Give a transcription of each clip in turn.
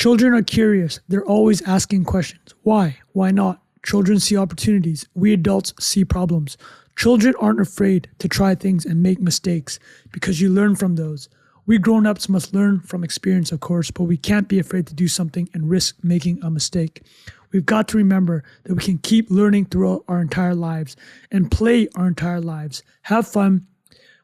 Children are curious. They're always asking questions. Why? Why not? Children see opportunities. We adults see problems. Children aren't afraid to try things and make mistakes because you learn from those. We grown-ups must learn from experience, of course, but we can't be afraid to do something and risk making a mistake. We've got to remember that we can keep learning throughout our entire lives and play our entire lives. Have fun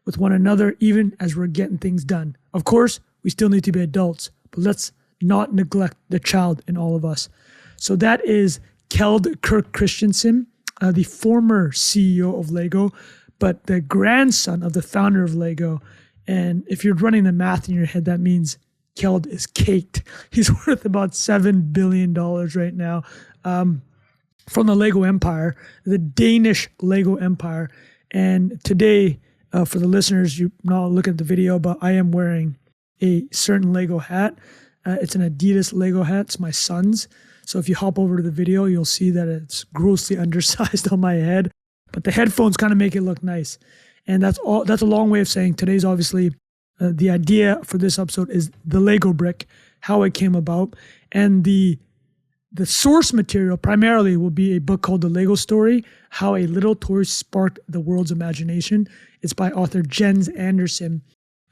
with one another, even as we're getting things done. Of course, we still need to be adults, but let's not neglect the child in all of us. So that is Kirk Christensen, the former CEO of Lego, but the grandson of the founder of Lego. And if you're running the math in your head, that means Kjeld is caked. He's worth about $7 billion right now from the Lego Empire, the Danish Lego Empire. And today, for the listeners, you're not looking at the video, but I am wearing a certain Lego hat. It's an Adidas Lego hat. It's my son's. So if you hop over to the video, you'll see that it's grossly undersized on my head, but the headphones kind of make it look nice. And that's all. That's a long way of saying today's obviously the idea for this episode is the Lego brick, how it came about, and the source material primarily will be a book called The Lego Story: How a Little Toy Sparked the World's Imagination. It's by author Jens Andersen.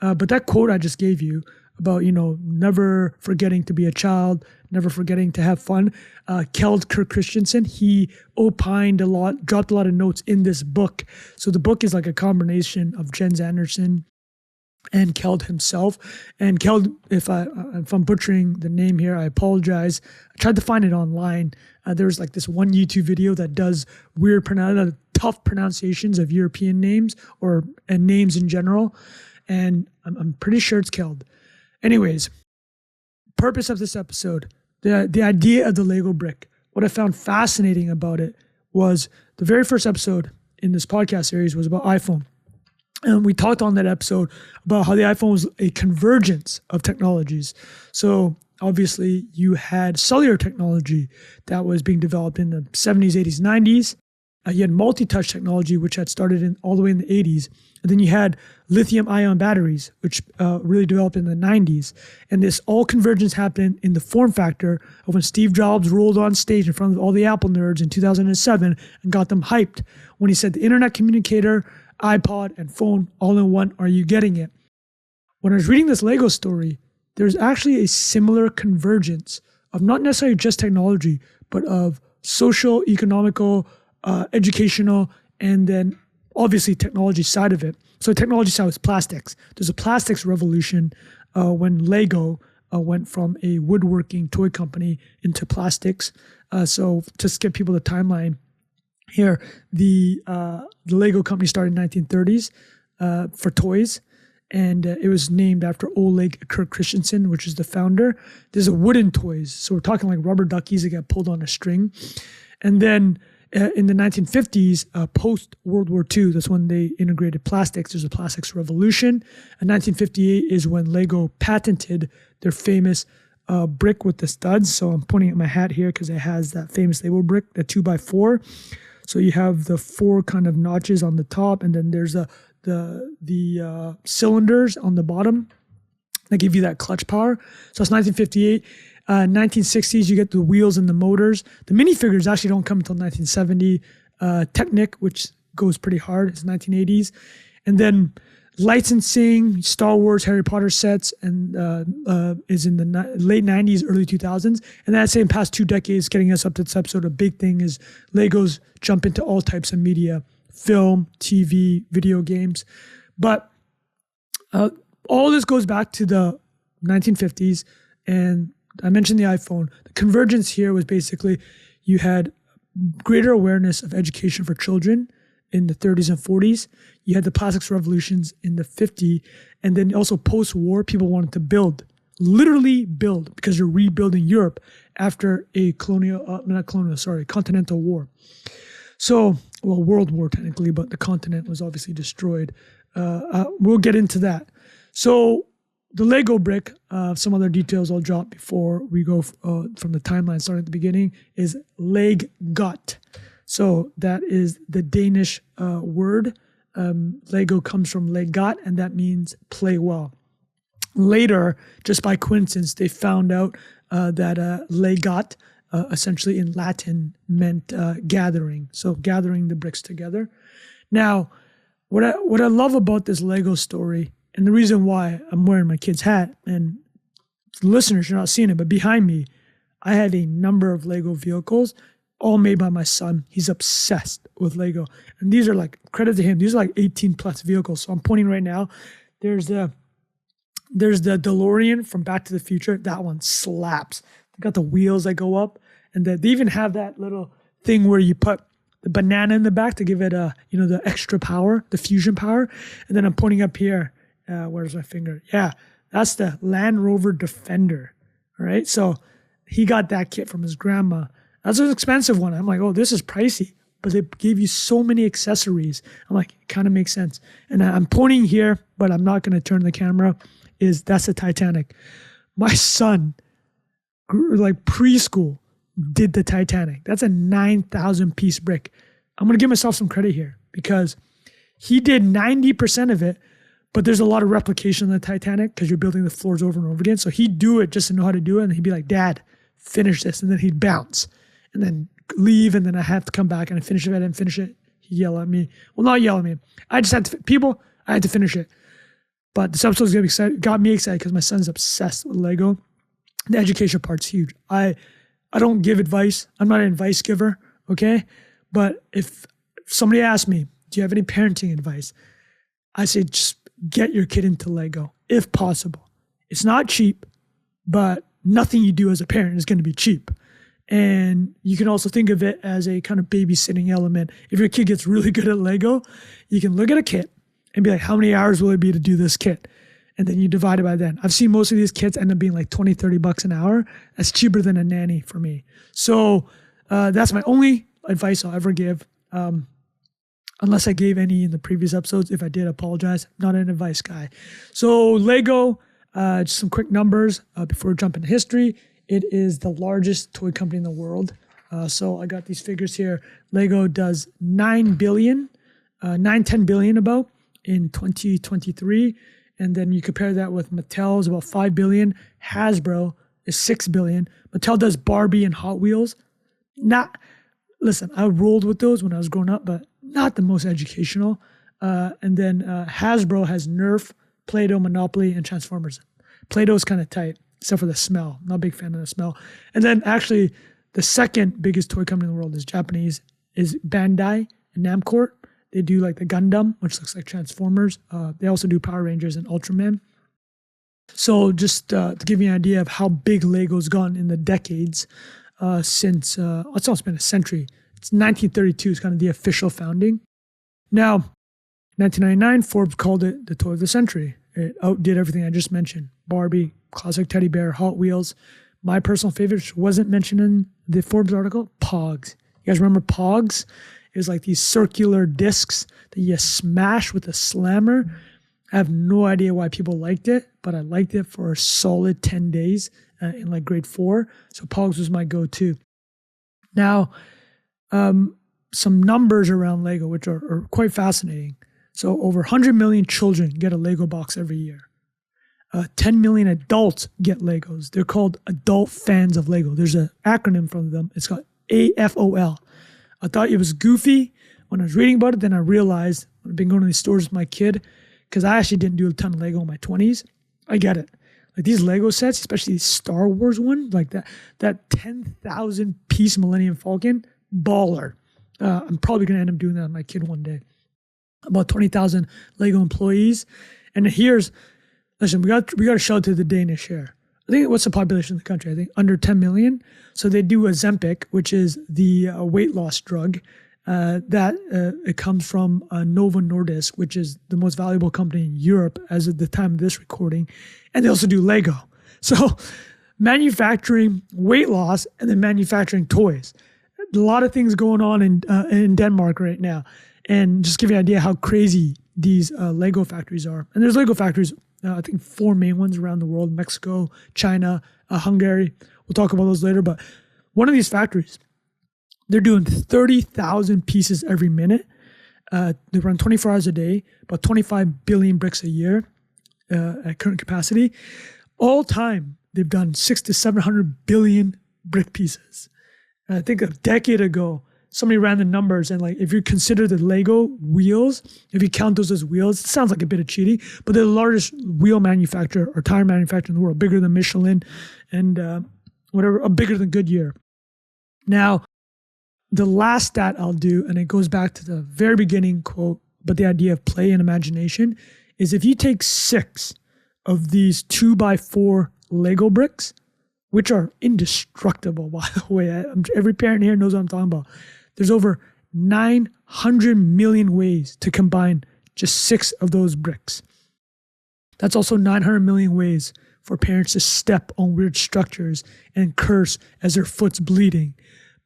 But that quote I just gave you about, never forgetting to be a child, never forgetting to have fun. Kirk Christensen, he opined a lot, dropped a lot of notes in this book. So the book is like a combination of Jens Andersen and Kjeld himself. And Kjeld, if I'm butchering the name here, I apologize. I tried to find it online. There's like this one YouTube video that does tough pronunciations of European names and names in general. And I'm pretty sure it's Kjeld. Anyways, purpose of this episode, the idea of the Lego brick. What I found fascinating about it was the very first episode in this podcast series was about iPhone. And we talked on that episode about how the iPhone was a convergence of technologies. So obviously you had cellular technology that was being developed in the 70s, 80s, 90s. You had multi-touch technology, which had started all the way in the 80s. And then you had lithium-ion batteries, which really developed in the 90s. And this all convergence happened in the form factor of when Steve Jobs rolled on stage in front of all the Apple nerds in 2007 and got them hyped when he said the internet communicator, iPod, and phone all in one. Are you getting it? When I was reading this Lego story, there's actually a similar convergence of not necessarily just technology, but of social, economical, educational, and then obviously technology side of it. So technology side was plastics. There's a plastics revolution when Lego went from a woodworking toy company into plastics. So to skip people the timeline here, the Lego company started in the 1930s for toys, and it was named after Oleg Kirk Christensen, which is the founder. There's a wooden toys, so we're talking like rubber duckies that get pulled on a string. And then in the 1950s, post-World War II, that's when they integrated plastics. There's a plastics revolution. And 1958 is when Lego patented their famous brick with the studs. So I'm pointing at my hat here because it has that famous Lego brick, the 2x4. So you have the 4 kind of notches on the top, and then there's the cylinders on the bottom that give you that clutch power. So it's 1958. 1960s, you get the wheels and the motors. The minifigures actually don't come until 1970. Technic, which goes pretty hard, is 1980s. And then licensing, Star Wars, Harry Potter sets, and is in the late 90s, early 2000s. And that same past 2 decades, getting us up to this episode, a big thing is Legos jump into all types of media, film, TV, video games. But all this goes back to the 1950s, and I mentioned the iPhone. The convergence here was basically you had greater awareness of education for children in the 30s and 40s. You had the plastics revolutions in the 50s. And then also post-war, people wanted to literally build, because you're rebuilding Europe after a continental war. So, well, world war technically, but the continent was obviously destroyed. We'll get into that. So the Lego brick, some other details I'll drop before we go from the timeline starting at the beginning, is Leggot. So that is the Danish word. Lego comes from Leggot, and that means play well. Later, just by coincidence, they found out legat, essentially in Latin, meant gathering. So gathering the bricks together. Now, what I love about this Lego story, and the reason why I'm wearing my kid's hat, and listeners, you're not seeing it, but behind me, I had a number of Lego vehicles, all made by my son. He's obsessed with Lego. And these are like, credit to him, these are like 18 plus vehicles. So I'm pointing right now. There's the DeLorean from Back to the Future. That one slaps. They got the wheels that go up. And they even have that little thing where you put the banana in the back to give it the extra power, the fusion power. And then I'm pointing up here. Where's my finger? Yeah, that's the Land Rover Defender. All right. So he got that kit from his grandma. That's an expensive one. I'm like, oh, this is pricey, but they gave you so many accessories. I'm like, it kind of makes sense. And I'm pointing here, but I'm not going to turn the camera. That's the Titanic. My son, like preschool, did the Titanic. That's a 9,000 piece brick. I'm going to give myself some credit here because he did 90% of it, but there's a lot of replication in the Titanic because you're building the floors over and over again. So he'd do it just to know how to do it. And he'd be like, Dad, finish this. And then he'd bounce and then leave. And then I have to come back and I finish it. I didn't finish it. He'd yell at me. Well, not yell at me. I just had to, I had to finish it. But this episode's got me excited because my son's obsessed with Lego. The education part's huge. I don't give advice. I'm not an advice giver, okay? But if somebody asks me, do you have any parenting advice? I say just get your kid into Lego if possible. It's not cheap, but nothing you do as a parent is going to be cheap. And you can also think of it as a kind of babysitting element. If your kid gets really good at Lego, you can look at a kit and be like, how many hours will it be to do this kit? And then you divide it by that. I've seen most of these kits end up being like 20, 30 bucks an hour. That's cheaper than a nanny for me. So that's my only advice I'll ever give. Unless I gave any in the previous episodes. If I did, apologize. I'm not an advice guy. So Lego, just some quick numbers before we jump into history. It is the largest toy company in the world. So I got these figures here. Lego does 10 billion about in 2023. And then you compare that with Mattel's about 5 billion. Hasbro is 6 billion. Mattel does Barbie and Hot Wheels. Listen, I rolled with those when I was growing up, but not the most educational. And then Hasbro has Nerf, Play-Doh, Monopoly, and Transformers. Play-Doh is kind of tight, except for the smell. Not a big fan of the smell. And then actually, the second biggest toy company in the world is Japanese, is Bandai and Namco. They do like the Gundam, which looks like Transformers. They also do Power Rangers and Ultraman. So just to give you an idea of how big Lego's gone in the decades since, it's almost been a century. It's 1932 is kind of the official founding. Now, 1999, Forbes called it the toy of the century. It outdid everything I just mentioned. Barbie, classic teddy bear, Hot Wheels. My personal favorite, which wasn't mentioned in the Forbes article, Pogs. You guys remember Pogs? It was like these circular discs that you smash with a slammer. I have no idea why people liked it, but I liked it for a solid 10 days in like grade 4. So Pogs was my go-to. Now, some numbers around Lego, which are quite fascinating. So over 100 million children get a Lego box every year. 10 million adults get Legos. They're called adult fans of Lego. There's an acronym from them. It's called AFOL. I thought it was goofy when I was reading about it. Then I realized I've been going to these stores with my kid because I actually didn't do a ton of Lego in my 20s. I get it. Like these Lego sets, especially the Star Wars one, like that 10,000 piece Millennium Falcon, baller. I'm probably going to end up doing that with my kid one day. About 20,000 Lego employees. And listen, we got to shout to the Danish here. I think what's the population of the country? I think under 10 million. So they do Ozempic, which is the weight loss drug it comes from Novo Nordisk, which is the most valuable company in Europe as of the time of this recording. And they also do Lego. So manufacturing weight loss and then manufacturing toys. A lot of things going on in Denmark right now. And just give you an idea how crazy these Lego factories are. And there's Lego factories, I think 4 main ones around the world: Mexico, China, Hungary. We'll talk about those later. But one of these factories, they're doing 30,000 pieces every minute. They run 24 hours a day, about 25 billion bricks a year at current capacity. All time, they've done 600 to 700 billion brick pieces. And I think a decade ago, somebody ran the numbers, and like if you consider the Lego wheels, if you count those as wheels, it sounds like a bit of cheating, but they're the largest wheel manufacturer or tire manufacturer in the world, bigger than Michelin and bigger than Goodyear. Now, the last stat I'll do, and it goes back to the very beginning quote, but the idea of play and imagination, is if you take 6 of these 2x4 Lego bricks, which are indestructible, by the way, every parent here knows what I'm talking about. There's over 900 million ways to combine just 6 of those bricks. That's also 900 million ways for parents to step on weird structures and curse as their foot's bleeding.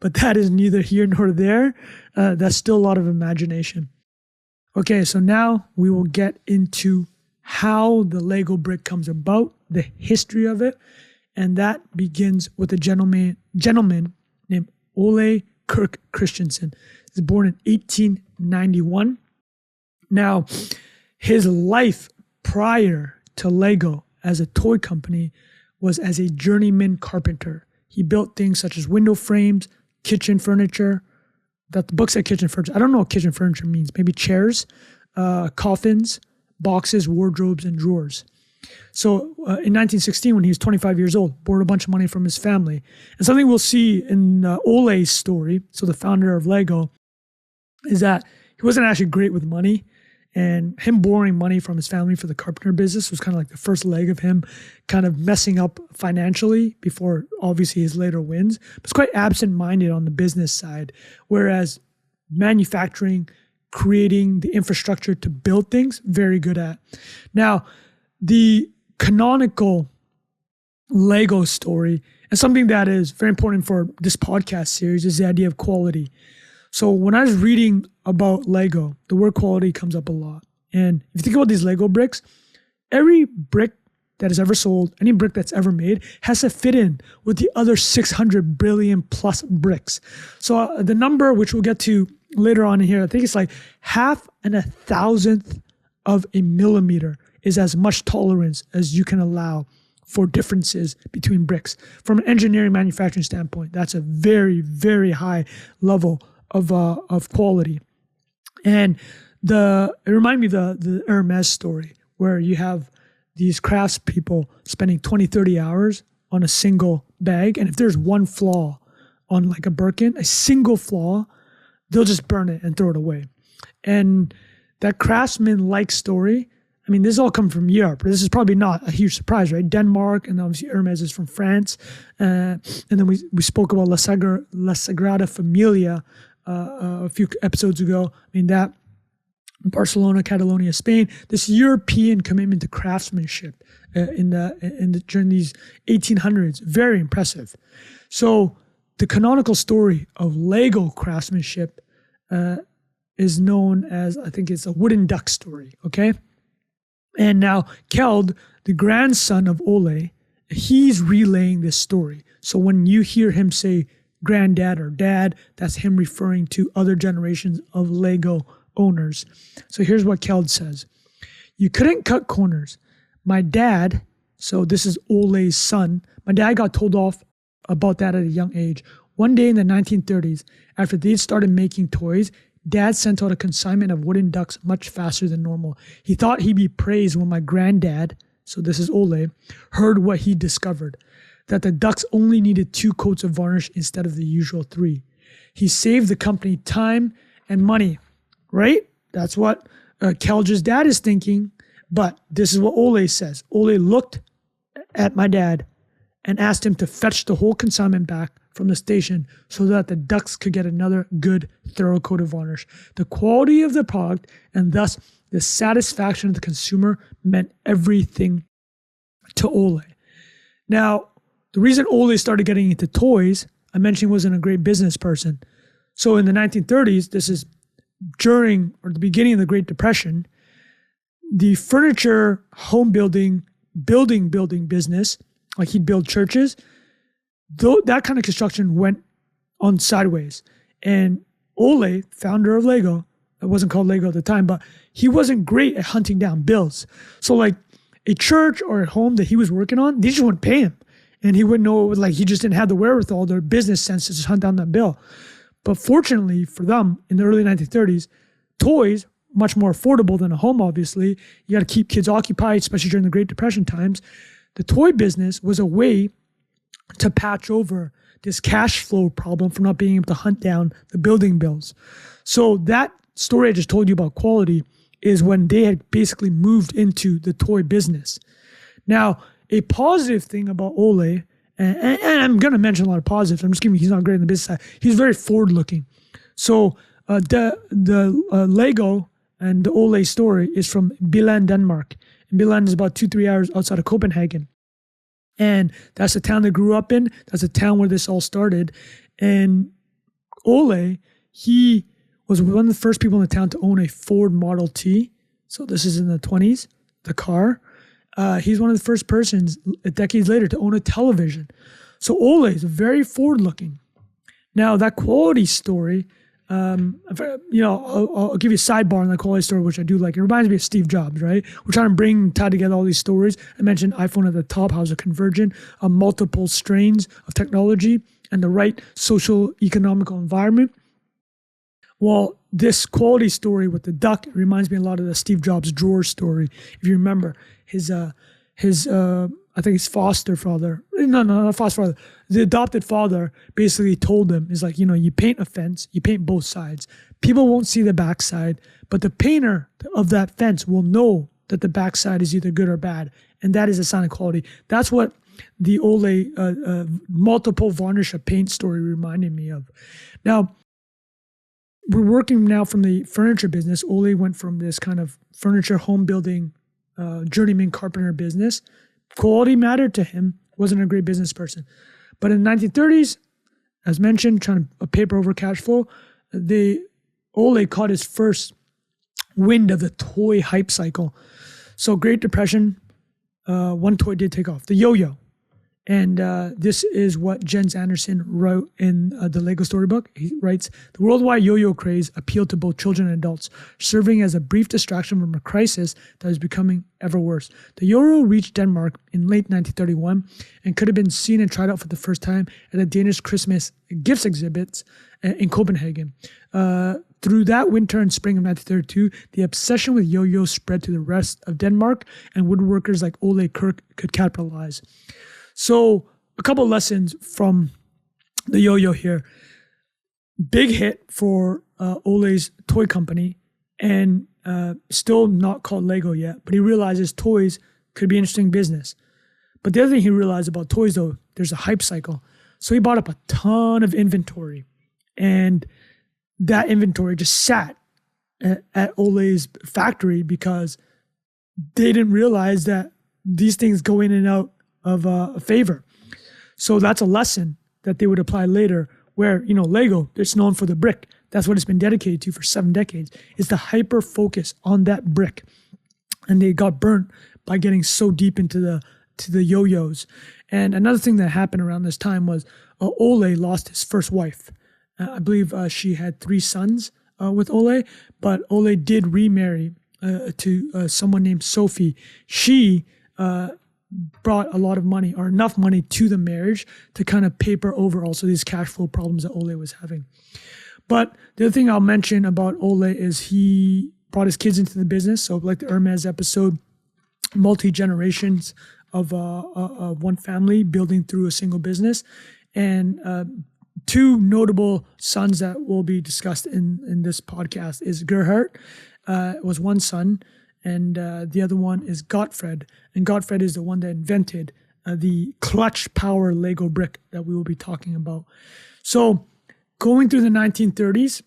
But that is neither here nor there. That's still a lot of imagination. Okay, so now we will get into how the Lego brick comes about, the history of it, and that begins with a gentleman named Ole Kirk Christensen. He was born in 1891. Now, his life prior to Lego as a toy company was as a journeyman carpenter. He built things such as window frames, kitchen furniture. That the book said kitchen furniture. I don't know what kitchen furniture means. Maybe chairs, coffins, boxes, wardrobes, and drawers. So in 1916, when he was 25 years old, borrowed a bunch of money from his family. And something we'll see in Ole's story, so the founder of Lego, is that he wasn't actually great with money. And him borrowing money from his family for the carpenter business was kind of like the first leg of him kind of messing up financially before obviously his later wins. But it's quite absent-minded on the business side, whereas manufacturing, creating the infrastructure to build things, very good at. Now, the canonical Lego story, and something that is very important for this podcast series, is the idea of quality. So when I was reading about Lego, the word quality comes up a lot. And if you think about these Lego bricks, every brick that is ever sold, any brick that's ever made, has to fit in with the other 600 billion plus bricks. So the number, which we'll get to later on in here, I think it's like 1/2 and 1,000th of a millimeter is as much tolerance as you can allow for differences between bricks. From an engineering manufacturing standpoint, that's a very, very high level of quality. And it reminded me of the Hermes story, where you have these craftspeople spending 20, 30 hours on a single bag. And if there's one flaw on like a Birkin, a single flaw, they'll just burn it and throw it away. And that craftsman-like story, I mean, this all comes from Europe. This is probably not a huge surprise, right? Denmark, and obviously Hermes is from France. And then we spoke about La Sagrada Familia a few episodes ago. I mean, that Barcelona, Catalonia, Spain, this European commitment to craftsmanship during these 1800s, very impressive. So the canonical story of Lego craftsmanship is known as, I think it's a wooden duck story, okay? And now Kjeld, the grandson of Ole, he's relaying this story. So when you hear him say granddad or dad, that's him referring to other generations of Lego owners. So here's what Kjeld says. You couldn't cut corners. My dad, so this is Ole's son, my dad got told off about that at a young age. One day in the 1930s, after they started making toys, Dad sent out a consignment of wooden ducks much faster than normal. He thought he'd be praised when my granddad, so this is Ole, heard what he discovered, that the ducks only needed 2 coats of varnish instead of the usual 3. He saved the company time and money, right? That's what Kjeld's dad is thinking, but this is what Ole says. Ole looked at my dad and asked him to fetch the whole consignment back from the station so that the ducks could get another good, thorough coat of varnish. The quality of the product and thus the satisfaction of the consumer meant everything to Ole. Now, the reason Ole started getting into toys, I mentioned he wasn't a great business person. So in the 1930s, this is during or the beginning of the Great Depression, the furniture, home building business, like he'd build churches, that kind of construction went on sideways. And Ole, founder of Lego, it wasn't called Lego at the time, but he wasn't great at hunting down bills. So like a church or a home that he was working on, they just wouldn't pay him. And he was and he wouldn't know, like he just didn't have the wherewithal, their business sense to just hunt down that bill. But fortunately for them, in the early 1930s, toys, much more affordable than a home, obviously. You got to keep kids occupied, especially during the Great Depression times. The toy business was a way to patch over this cash flow problem from not being able to hunt down the building bills. So that story I just told you about quality is when they had basically moved into the toy business. Now, a positive thing about Ole, and I'm going to mention a lot of positives. I'm just giving you, he's not great in the business side. He's very forward-looking. So the Lego and the Ole story is from Billund, Denmark. And Billund is about 2-3 hours outside of Copenhagen. And that's the town they grew up in. That's the town where this all started. And Ole, he was one of the first people in the town to own a Ford Model T. So this is in the 20s, the car. He's one of the first persons decades later to own a television. So Ole is very forward-looking. Now, that quality story, I'll give you a sidebar on that quality story, which I do like. It reminds me of Steve Jobs, right? We're trying to tie together all these stories. I mentioned iPhone at the top, how it's a convergent of multiple strains of technology and the right social economical environment. Well, this quality story with the duck reminds me a lot of the Steve Jobs drawer story. If you remember, his I think his foster father, not foster father, the adopted father basically told him, is like, you paint a fence, you paint both sides. People won't see the backside, but the painter of that fence will know that the backside is either good or bad. And that is a sign of quality. That's what the Ole multiple varnish of paint story reminded me of. Now, we're working now from the furniture business. Ole went from this kind of furniture home building journeyman carpenter business. Quality mattered to him, wasn't a great business person. But in the 1930s, as mentioned, trying to paper over cash flow, Ole caught his first wind of the toy hype cycle. So Great Depression, one toy did take off, the yo-yo. And this is what Jens Anderson wrote in the Lego Storybook. He writes, the worldwide yo-yo craze appealed to both children and adults, serving as a brief distraction from a crisis that was becoming ever worse. The yo-yo reached Denmark in late 1931 and could have been seen and tried out for the first time at the Danish Christmas gifts exhibits in Copenhagen. Through that winter and spring of 1932, the obsession with yo-yos spread to the rest of Denmark, and woodworkers like Ole Kirk could capitalize. So a couple lessons from the yo-yo here. Big hit for Ole's toy company, and still not called Lego yet, but he realizes toys could be interesting business. But the other thing he realized about toys, though, there's a hype cycle. So he bought up a ton of inventory, and that inventory just sat at Ole's factory because they didn't realize that these things go in and out of a favor. So that's a lesson that they would apply later where, Lego, it's known for the brick. That's what it's been dedicated to for 7 decades. It's the hyper focus on that brick. And they got burnt by getting so deep into the yo-yos. And another thing that happened around this time was Ole lost his first wife. I believe she had 3 sons with Ole, but Ole did remarry to someone named Sophie. She brought a lot of money or enough money to the marriage to kind of paper over also these cash flow problems that Ole was having. But the other thing I'll mention about Ole is he brought his kids into the business. So like the Hermes episode, multi-generations of one family building through a single business. And 2 notable sons that will be discussed in this podcast is Gerhard, was one son, and the other one is Gottfried. And Gottfried is the one that invented the clutch power Lego brick that we will be talking about. So going through the 1930s,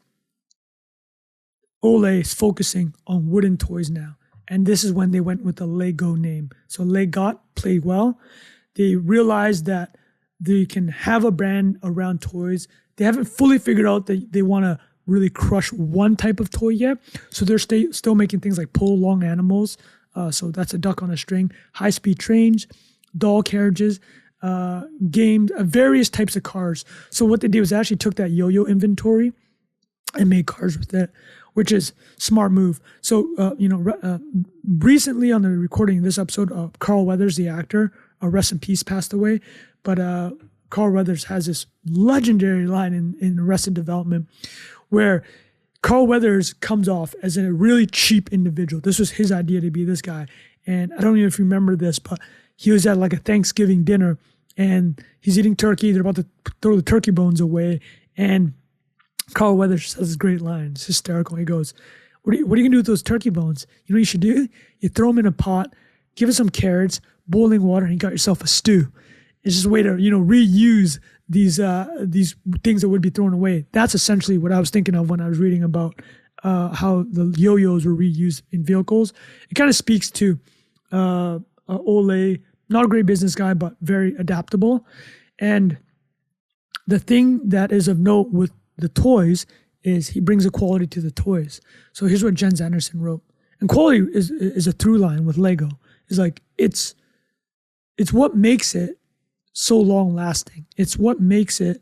Ole is focusing on wooden toys now. And this is when they went with the Lego name. So Legot played well. They realized that they can have a brand around toys. They haven't fully figured out that they want to really crush one type of toy yet. So they're still making things like pull long animals. So that's a duck on a string, high-speed trains, doll carriages, games, various types of cars. So what they did was actually took that yo-yo inventory and made cars with it, which is smart move. So, recently on the recording of this episode, Carl Weathers, the actor, rest in peace, passed away. But Carl Weathers has this legendary line in Arrested Development where Carl Weathers comes off as a really cheap individual. This was his idea to be this guy. And I don't know if you remember this, but he was at like a Thanksgiving dinner and he's eating turkey. They're about to throw the turkey bones away. And Carl Weathers says this great line. It's hysterical. He goes, what are you going to do with those turkey bones? You know what you should do? You throw them in a pot, give it some carrots, boiling water, and you got yourself a stew. It's just a way to, reuse these things that would be thrown away. That's essentially what I was thinking of when I was reading about how the yo-yos were reused in vehicles. It kind of speaks to Ole, not a great business guy, but very adaptable. And the thing that is of note with the toys is he brings a quality to the toys. So here's what Jens Anderson wrote. And quality is a through line with Lego. It's like, it's what makes it so long lasting. It's what makes it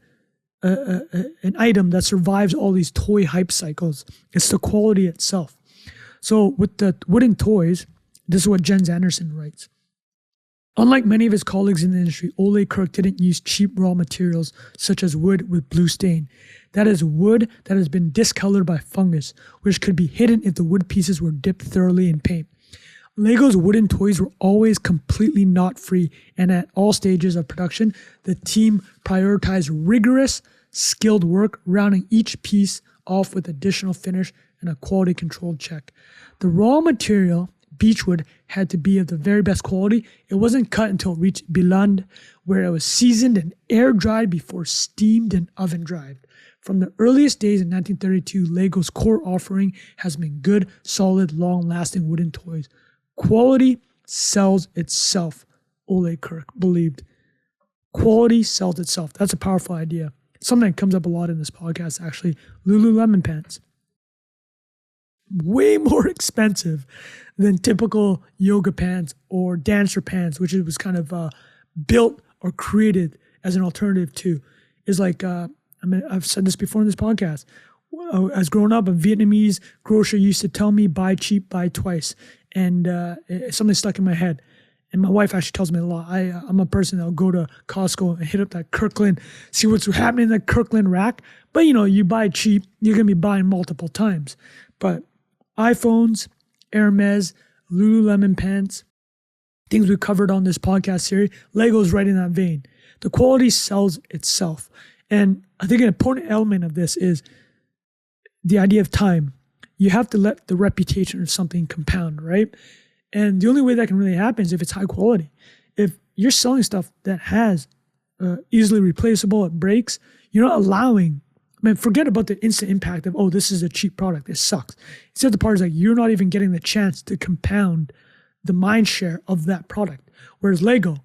an item that survives all these toy hype cycles. It's the quality itself. So with the wooden toys, this is what Jens Anderson writes. Unlike many of his colleagues in the industry, Ole Kirk didn't use cheap raw materials such as wood with blue stain. That is wood that has been discolored by fungus, which could be hidden if the wood pieces were dipped thoroughly in paint. Lego's wooden toys were always completely knot-free, and at all stages of production, the team prioritized rigorous, skilled work, rounding each piece off with additional finish and a quality control check. The raw material, beechwood, had to be of the very best quality. It wasn't cut until it reached Biland, where it was seasoned and air-dried before steamed and oven-dried. From the earliest days in 1932, Lego's core offering has been good, solid, long-lasting wooden toys. Quality sells itself, Ole Kirk believed. Quality sells itself. That's a powerful idea. Something that comes up a lot in this podcast, actually. Lululemon pants. Way more expensive than typical yoga pants or dancer pants, which it was kind of built or created as an alternative to. Is like, I've said this before in this podcast. As growing up, a Vietnamese grocer used to tell me, buy cheap, buy twice. And something stuck in my head. And my wife actually tells me a lot. I'm a person that'll go to Costco and hit up that Kirkland, see what's happening in the Kirkland rack. But you buy cheap, you're going to be buying multiple times. But iPhones, Hermes, Lululemon pants, things we've covered on this podcast series, Lego's right in that vein. The quality sells itself. And I think an important element of this is the idea of time. You have to let the reputation of something compound, right? And the only way that can really happen is if it's high quality. If you're selling stuff that has easily replaceable, it breaks, you're not allowing, forget about the instant impact of, this is a cheap product, it sucks. Instead, the part is like, you're not even getting the chance to compound the mind share of that product. Whereas Lego,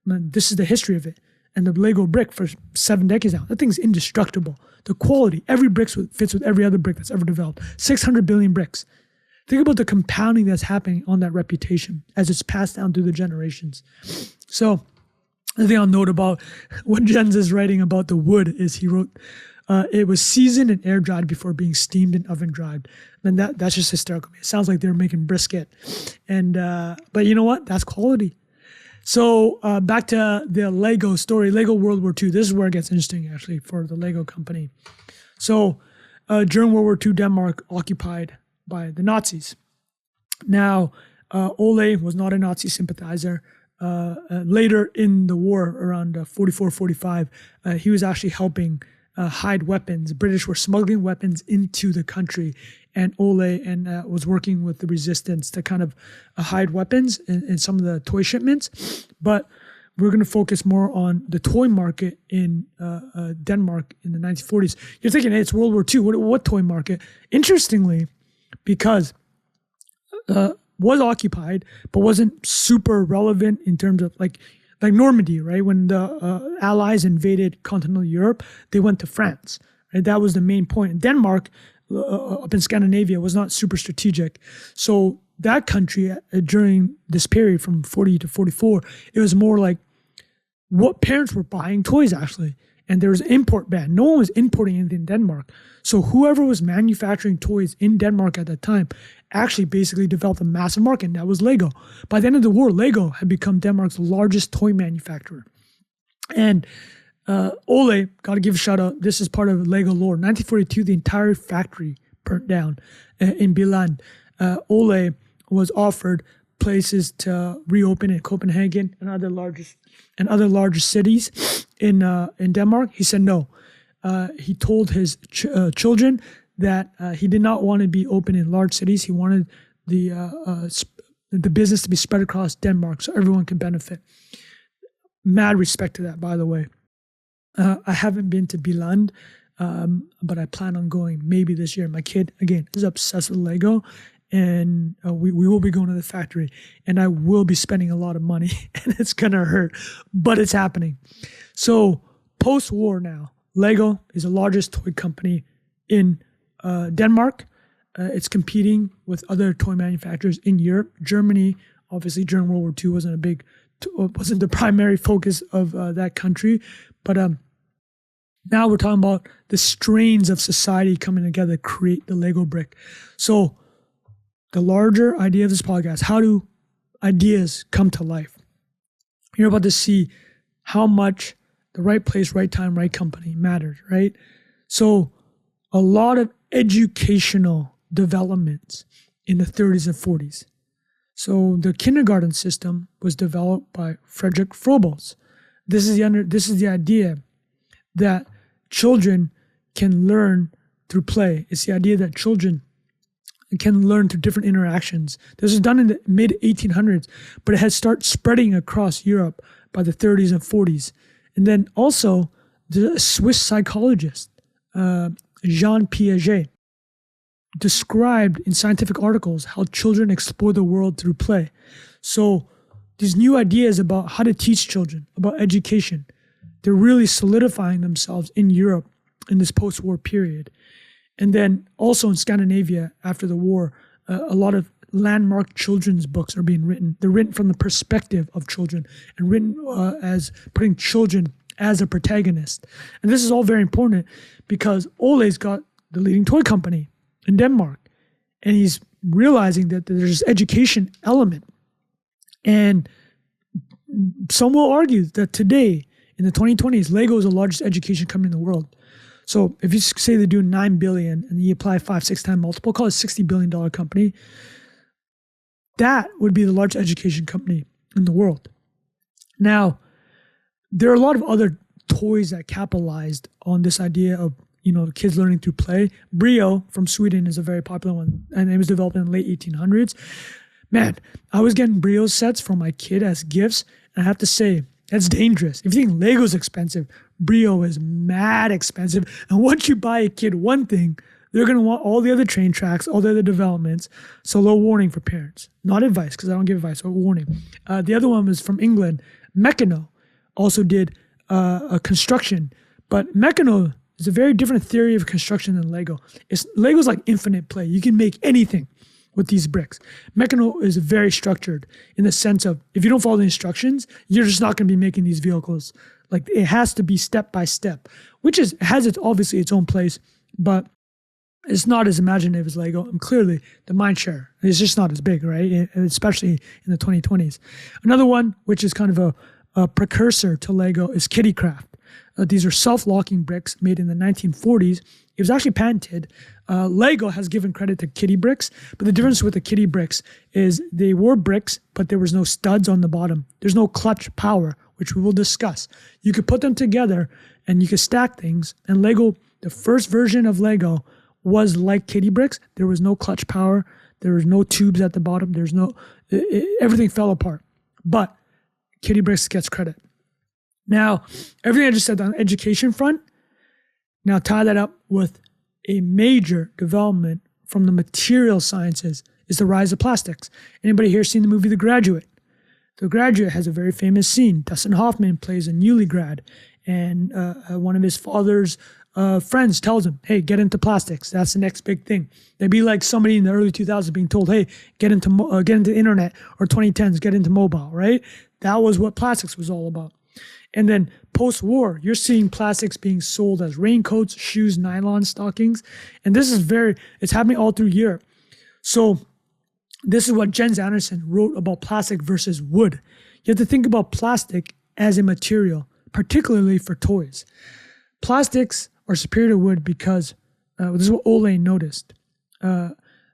this is the history of it. And the Lego brick for 7 decades now, that thing's indestructible. The quality, every brick fits with every other brick that's ever developed. 600 billion bricks. Think about the compounding that's happening on that reputation as it's passed down through the generations. So the thing I'll note about what Jens is writing about the wood is he wrote, it was seasoned and air dried before being steamed and oven dried. And that's just hysterical. It sounds like they're making brisket. And but you know what? That's quality. So back to the Lego story, Lego World War II. This is where it gets interesting, actually, for the Lego company. So during World War II, Denmark occupied by the Nazis. Now, Ole was not a Nazi sympathizer. Later in the war, around 44, 45, he was actually helping hide weapons. British were smuggling weapons into the country, and Ole was working with the resistance to kind of hide weapons in some of the toy shipments. But we're going to focus more on the toy market in Denmark in the 1940s. You're thinking, hey, it's World War II. What toy market? Interestingly, because was occupied, but wasn't super relevant in terms of like Normandy, right? When the Allies invaded continental Europe, they went to France, right? That was the main point. And Denmark, up in Scandinavia, was not super strategic. So that country, during this period from 40 to 44, it was more like what parents were buying toys actually. And there was an import ban. No one was importing anything in Denmark. So whoever was manufacturing toys in Denmark at that time actually basically developed a massive market, and that was Lego. By the end of the war, Lego had become Denmark's largest toy manufacturer. And Ole, got to give a shout out. This is part of Lego lore. 1942, the entire factory burnt down in Billund. Ole was offered places to reopen in Copenhagen and other larger cities in Denmark. He said no. He told his children that he did not want to be open in large cities. He wanted the business to be spread across Denmark so everyone can benefit. Mad respect to that, by the way. I haven't been to Billund, but I plan on going maybe this year. My kid, again, is obsessed with Lego, and we will be going to the factory, and I will be spending a lot of money, and it's going to hurt, but it's happening. So post-war now, Lego is the largest toy company in Denmark. It's competing with other toy manufacturers in Europe. Germany, obviously, during World War II wasn't the primary focus of that country, but now we're talking about the strains of society coming together to create the Lego brick. So the larger idea of this podcast, how do ideas come to life? You're about to see how much the right place, right time, right company matters, right? So a lot of educational developments in the 30s and 40s. So the kindergarten system was developed by Frederick Froebels. This is the idea that children can learn through play. It's the idea that children can learn through different interactions. This was done in the mid-1800s, but it had started spreading across Europe by the 30s and 40s. And then also the Swiss psychologist, Jean Piaget, described in scientific articles how children explore the world through play. So these new ideas about how to teach children, about education, they're really solidifying themselves in Europe in this post-war period. And then also in Scandinavia after the war, a lot of landmark children's books are being written. They're written from the perspective of children and written as putting children as a protagonist. And this is all very important because Ole's got the leading toy company in Denmark, and he's realizing that there's this education element. And some will argue that today, in the 2020s, Lego is the largest education company in the world. So if you say they do $9 billion and you apply 5-6 times multiple, call it a $60 billion company, that would be the largest education company in the world. Now, there are a lot of other toys that capitalized on this idea of kids learning through play. Brio from Sweden is a very popular one, and it was developed in the late 1800s. Man, I was getting Brio sets for my kid as gifts, and I have to say, that's dangerous. If you think Lego's expensive, Brio is mad expensive. And once you buy a kid one thing, they're going to want all the other train tracks, all the other developments. So low warning for parents. Not advice, because I don't give advice, but warning. The other one was from England. Meccano also did a construction. But Meccano is a very different theory of construction than Lego. Lego's like infinite play. You can make anything with these bricks. Meccano is very structured in the sense of if you don't follow the instructions, you're just not going to be making these vehicles. Like it has to be step by step, which has obviously its own place, but it's not as imaginative as Lego. And clearly the mind share is just not as big, right? Especially in the 2020s. Another one, which is kind of a precursor to Lego, is Kittycraft. These are self-locking bricks made in the 1940s. It was actually patented. Lego has given credit to kitty bricks, but the difference with the kitty bricks is they were bricks, but there was no studs on the bottom. There's no clutch power, which we will discuss. You could put them together and you could stack things. And Lego, the first version of Lego was like kitty bricks. There was no clutch power. There was no tubes at the bottom. Everything fell apart. But kitty bricks gets credit. Now, everything I just said on the education front, now tie that up with a major development from the material sciences is the rise of plastics. Anybody here seen the movie The Graduate? The Graduate has a very famous scene. Dustin Hoffman plays a newly grad, and one of his father's friends tells him, hey, get into plastics. That's the next big thing. They'd be like somebody in the early 2000s being told, hey, get into the internet, or 2010s, get into mobile, right? That was what plastics was all about. And then post-war, you're seeing plastics being sold as raincoats, shoes, nylon stockings. And this is it's happening all through Europe. So this is what Jens Anderson wrote about plastic versus wood. You have to think about plastic as a material, particularly for toys. Plastics are superior to wood because, this is what Ole noticed.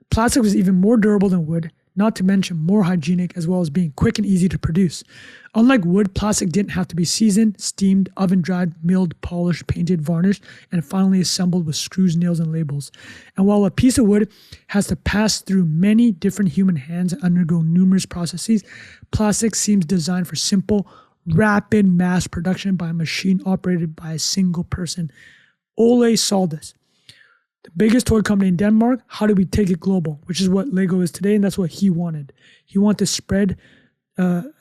Plastic was even more durable than wood, not to mention more hygienic, as well as being quick and easy to produce. Unlike wood, plastic didn't have to be seasoned, steamed, oven-dried, milled, polished, painted, varnished, and finally assembled with screws, nails, and labels. And while a piece of wood has to pass through many different human hands and undergo numerous processes, plastic seems designed for simple, rapid mass production by a machine operated by a single person. Ole saw this. The biggest toy company in Denmark, how do we take it global? Which is what Lego is today, and that's what he wanted. He wanted to spread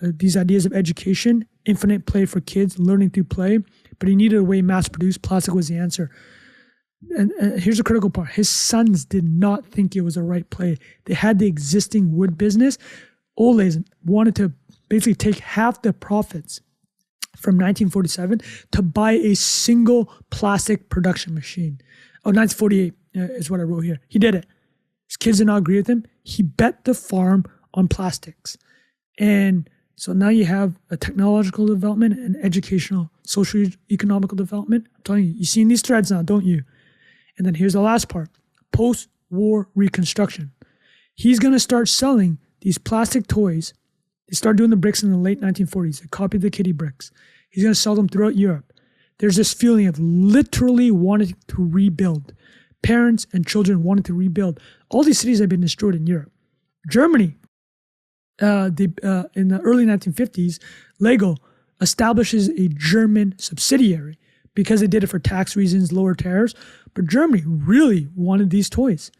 these ideas of education, infinite play for kids, learning through play, but he needed a way mass-produced. Plastic was the answer. And here's the critical part. His sons did not think it was a right play. They had the existing wood business. Ole wanted to basically take half the profits from 1947 to buy a single plastic production machine. 1948 is what I wrote here. He did it. His kids did not agree with him. He bet the farm on plastics. And so now you have a technological development and educational, social, economical development. I'm telling you, you've seen these threads now, don't you? And then here's the last part. Post-war reconstruction. He's going to start selling these plastic toys. They started doing the bricks in the late 1940s. They copied the kitty bricks. He's going to sell them throughout Europe. There's this feeling of literally wanting to rebuild. Parents and children wanted to rebuild. All these cities have been destroyed in Europe. Germany, in the early 1950s, Lego establishes a German subsidiary because they did it for tax reasons, lower tariffs. But Germany really wanted these toys.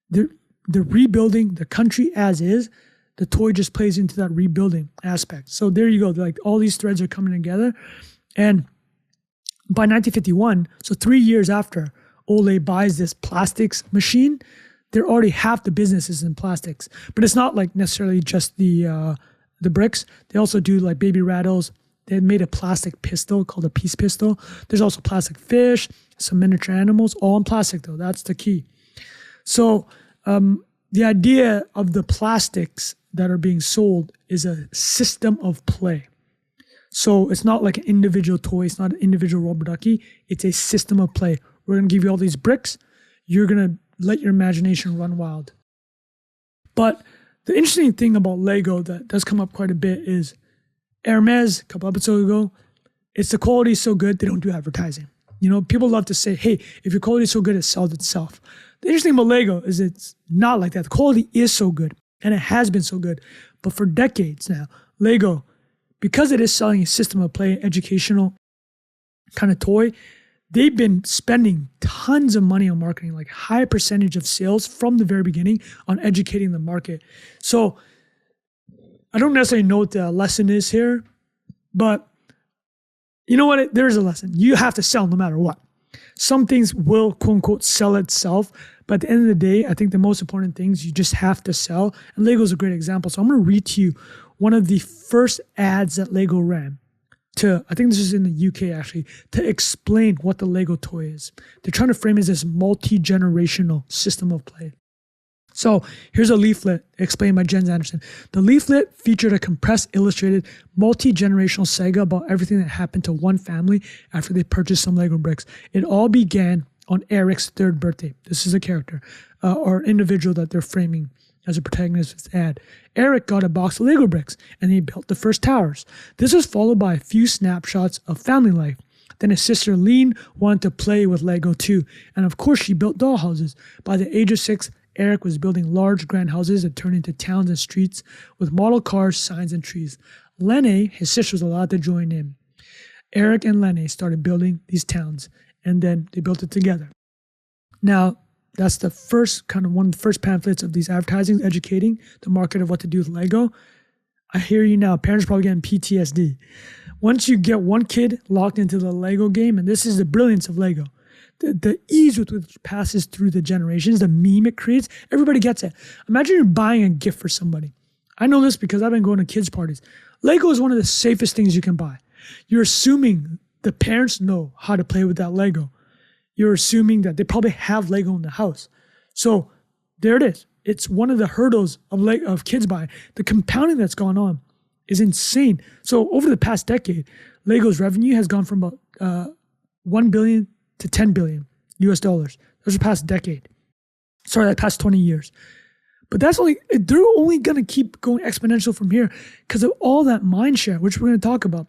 They're rebuilding the country as is. The toy just plays into that rebuilding aspect. So there you go. Like all these threads are coming together. And by 1951, so 3 years after Ole buys this plastics machine, they're already half the businesses in plastics. But it's not like necessarily just the bricks. They also do like baby rattles. They had made a plastic pistol called a peace pistol. There's also plastic fish, some miniature animals, all in plastic though. That's the key. So the idea of the plastics that are being sold is a system of play. So it's not like an individual toy. It's not an individual rubber ducky. It's a system of play. We're going to give you all these bricks. You're going to let your imagination run wild. But the interesting thing about Lego that does come up quite a bit is Hermes, a couple episodes ago, it's the quality is so good, they don't do advertising. You know, people love to say, hey, if your quality is so good, it sells itself. The interesting thing about Lego is it's not like that. The quality is so good, and it has been so good. But for decades now, Lego, because it is selling a system of play, educational kind of toy, they've been spending tons of money on marketing, like high percentage of sales from the very beginning on educating the market. So I don't necessarily know what the lesson is here, but you know what? There is a lesson. You have to sell no matter what. Some things will, quote unquote, sell itself. But at the end of the day, I think the most important things you just have to sell. And Lego is a great example. So I'm going to read to you one of the first ads that Lego ran to, I think this is in the UK actually, to explain what the Lego toy is. They're trying to frame it as this multi-generational system of play. So here's a leaflet explained by Jens Anderson. The leaflet featured a compressed, illustrated, multi-generational saga about everything that happened to one family after they purchased some Lego bricks. It all began on Eric's third birthday. This is a character or individual that they're framing as a protagonist of this ad. Eric got a box of Lego bricks and he built the first towers. This was followed by a few snapshots of family life. Then his sister Lean wanted to play with Lego too. And of course she built doll houses. By the age of 6, Eric was building large grand houses that turned into towns and streets with model cars, signs, and trees. Lene, his sister, was allowed to join in. Eric and Lene started building these towns, and then they built it together. Now, that's the first kind of one of the first pamphlets of these advertising, educating the market of what to do with Lego. I hear you now. Parents are probably getting PTSD. Once you get one kid locked into the Lego game, and this is the brilliance of Lego, the ease with which it passes through the generations, the meme it creates, everybody gets it. Imagine you're buying a gift for somebody. I know this because I've been going to kids' parties. Lego is one of the safest things you can buy. You're assuming the parents know how to play with that Lego. You're assuming that they probably have Lego in the house. So there it is. It's one of the hurdles of kids buying. The compounding that's gone on is insane. So over the past decade, Lego's revenue has gone from about 1 billion to 10 billion US dollars. That's the past decade. Sorry, that past 20 years. But they're only going to keep going exponential from here because of all that mind share, which we're going to talk about.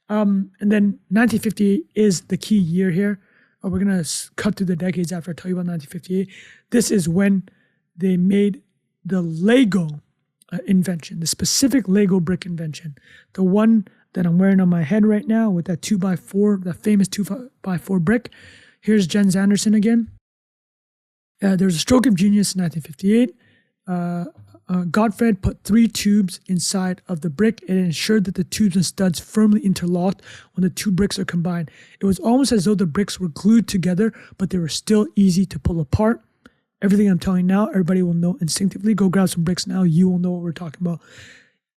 And then 1958 is the key year here. We're going to cut through the decades after I tell you about 1958. This is when they made the Lego invention, the specific Lego brick invention. The one that I'm wearing on my head right now with that 2x4, that famous 2x4 brick. Here's Jens Anderson again. There was a stroke of genius in 1958. Gottfried put 3 tubes inside of the brick and ensured that the tubes and studs firmly interlocked when the 2 bricks are combined. It was almost as though the bricks were glued together, but they were still easy to pull apart. Everything I'm telling you now, everybody will know instinctively. Go grab some bricks now. You will know what we're talking about.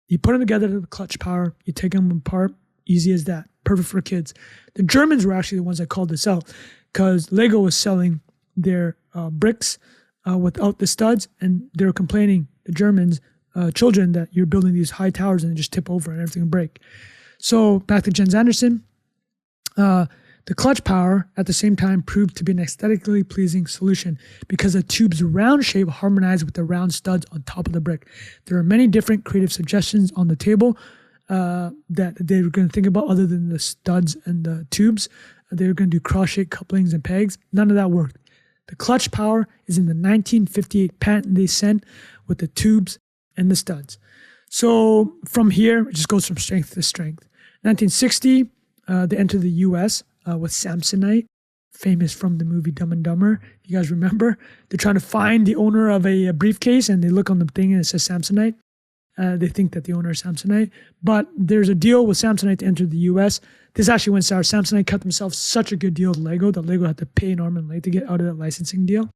You put them together to the clutch power. You take them apart. Easy as that. Perfect for kids. The Germans were actually the ones that called this out because Lego was selling their bricks without the studs, and they were complaining, the Germans, children, that you're building these high towers and they just tip over and everything will break. So back to Jens Anderson, the clutch power at the same time proved to be an aesthetically pleasing solution because the tube's round shape harmonized with the round studs on top of the brick. There are many different creative suggestions on the table that they were going to think about other than the studs and the tubes. They were going to do cross-shaped couplings and pegs. None of that worked. The clutch power is in the 1958 patent they sent with the tubes and the studs. So from here, it just goes from strength to strength. 1960, they entered the U.S. With Samsonite, famous from the movie Dumb and Dumber. You guys remember? They're trying to find the owner of a briefcase, and they look on the thing and it says Samsonite. They think that the owner is Samsonite. But there's a deal with Samsonite to enter the U.S. This actually went sour. Samsonite cut themselves such a good deal with Lego that Lego had to pay an arm and leg to get out of that licensing deal.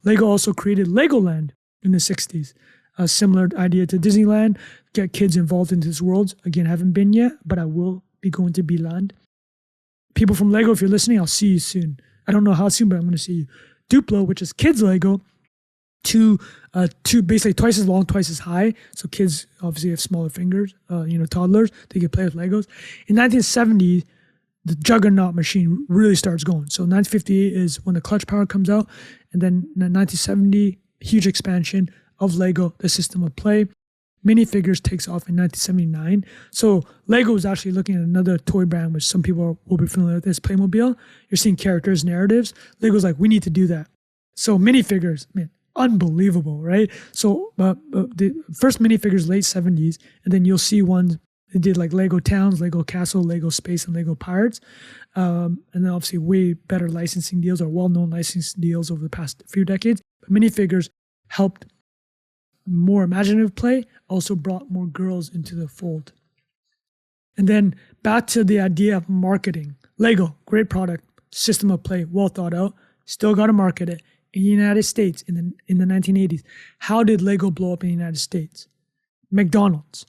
Lego also created Legoland in the 60s. A similar idea to Disneyland, get kids involved into this world. Again, haven't been yet, but I will be going to Beeland. People from Lego, if you're listening, I'll see you soon. I don't know how soon, but I'm going to see you. Duplo, which is kids Lego, two basically twice as long, twice as high. So kids obviously have smaller fingers, toddlers, they can play with Legos. In 1970, the Juggernaut machine really starts going. So 1958 is when the clutch power comes out. And then in 1970, huge expansion of Lego, the system of play. Minifigures takes off in 1979. So Lego is actually looking at another toy brand, which some people will be familiar with, is Playmobil. You're seeing characters, narratives. Lego's like, we need to do that. So minifigures, man, unbelievable, right? So the first minifigures, late 70s, and then you'll see ones, they did like Lego Towns, Lego Castle, Lego Space, and Lego Pirates. And then obviously way better licensing deals or well-known licensing deals over the past few decades. But minifigures helped more imaginative play, also brought more girls into the fold. And then back to the idea of marketing. Lego, great product, system of play, well thought out, still got to market it. In the United States in the 1980s, how did Lego blow up in the United States? McDonald's.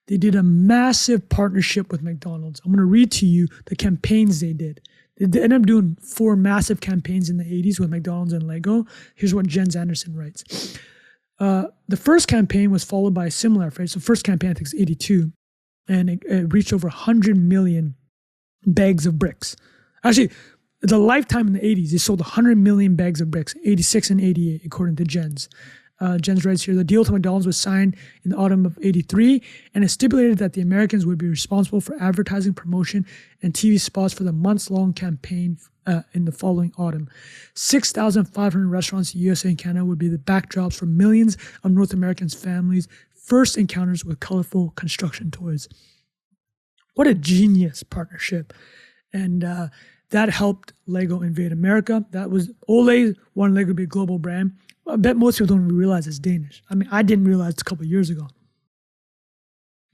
They did a massive partnership with McDonald's. I'm going to read to you the campaigns they did. They ended up doing 4 massive campaigns in the 80s with McDonald's and Lego. Here's what Jens Anderson writes. The first campaign was followed by a similar effort. So first campaign, I think, is 82. And it reached over 100 million bags of bricks. Actually, the lifetime in the 80s, they sold 100 million bags of bricks, 86 and 88, according to Jens. Jens writes here, the deal to McDonald's was signed in the autumn of 83, and it stipulated that the Americans would be responsible for advertising, promotion, and TV spots for the months-long campaign in the following autumn. 6,500 restaurants in the USA and Canada would be the backdrops for millions of North Americans' families' first encounters with colorful construction toys. What a genius partnership. And that helped Lego invade America. That was Ole wanted Lego to be a global brand. I bet most people don't even realize it's Danish. I mean, I didn't realize it a couple of years ago.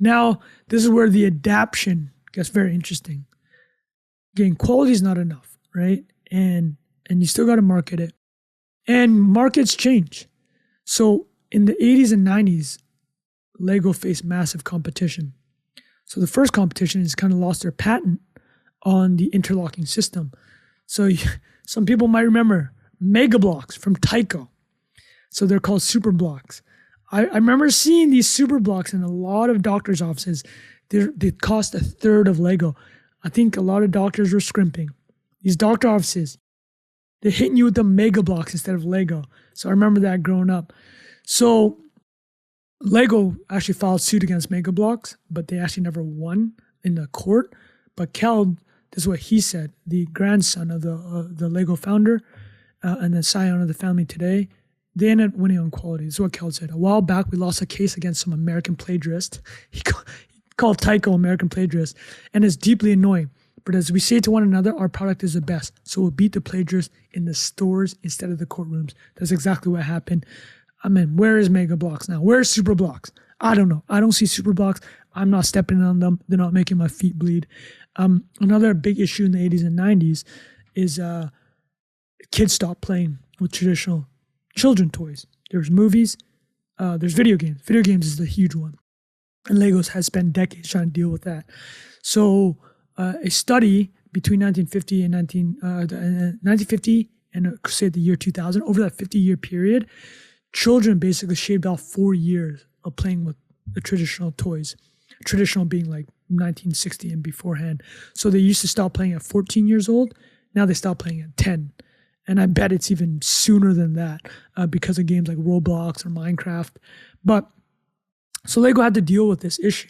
Now, this is where the adaptation gets very interesting. Again, quality is not enough, right? And you still got to market it. And markets change. So in the 80s and 90s, Lego faced massive competition. So the first competition has kind of lost their patent on the interlocking system. So some people might remember Mega Blocks from Tyco. So they're called super blocks. I remember seeing these super blocks in a lot of doctors' offices. They cost a third of Lego. I think a lot of doctors were scrimping. These doctor offices, they're hitting you with the Mega Blocks instead of Lego. So I remember that growing up. So Lego actually filed suit against Mega Blocks, but they actually never won in the court. But Kel, this is what he said, the grandson of the Lego founder and the scion of the family today, they ended up winning on quality. This is what Kel said. A while back, we lost a case against some American plagiarist. He called Tyco American plagiarist, and it's deeply annoying. But as we say to one another, our product is the best. So we'll beat the plagiarists in the stores instead of the courtrooms. That's exactly what happened. I mean, where is Mega Blocks now? Where is Super Blocks? I don't know. I don't see Super Blocks. I'm not stepping on them. They're not making my feet bleed. Another big issue in the 80s and 90s is kids stopped playing with traditional children toys. There's movies. There's video games. Video games is the huge one. And Legos has spent decades trying to deal with that. So a study between 1950 and 1950 and say the year 2000, over that 50-year period, children basically shaved off 4 years of playing with the traditional toys. Traditional being like 1960 and beforehand. So they used to stop playing at 14 years old. Now they stop playing at 10. And I bet it's even sooner than that because of games like Roblox or Minecraft. But so Lego had to deal with this issue.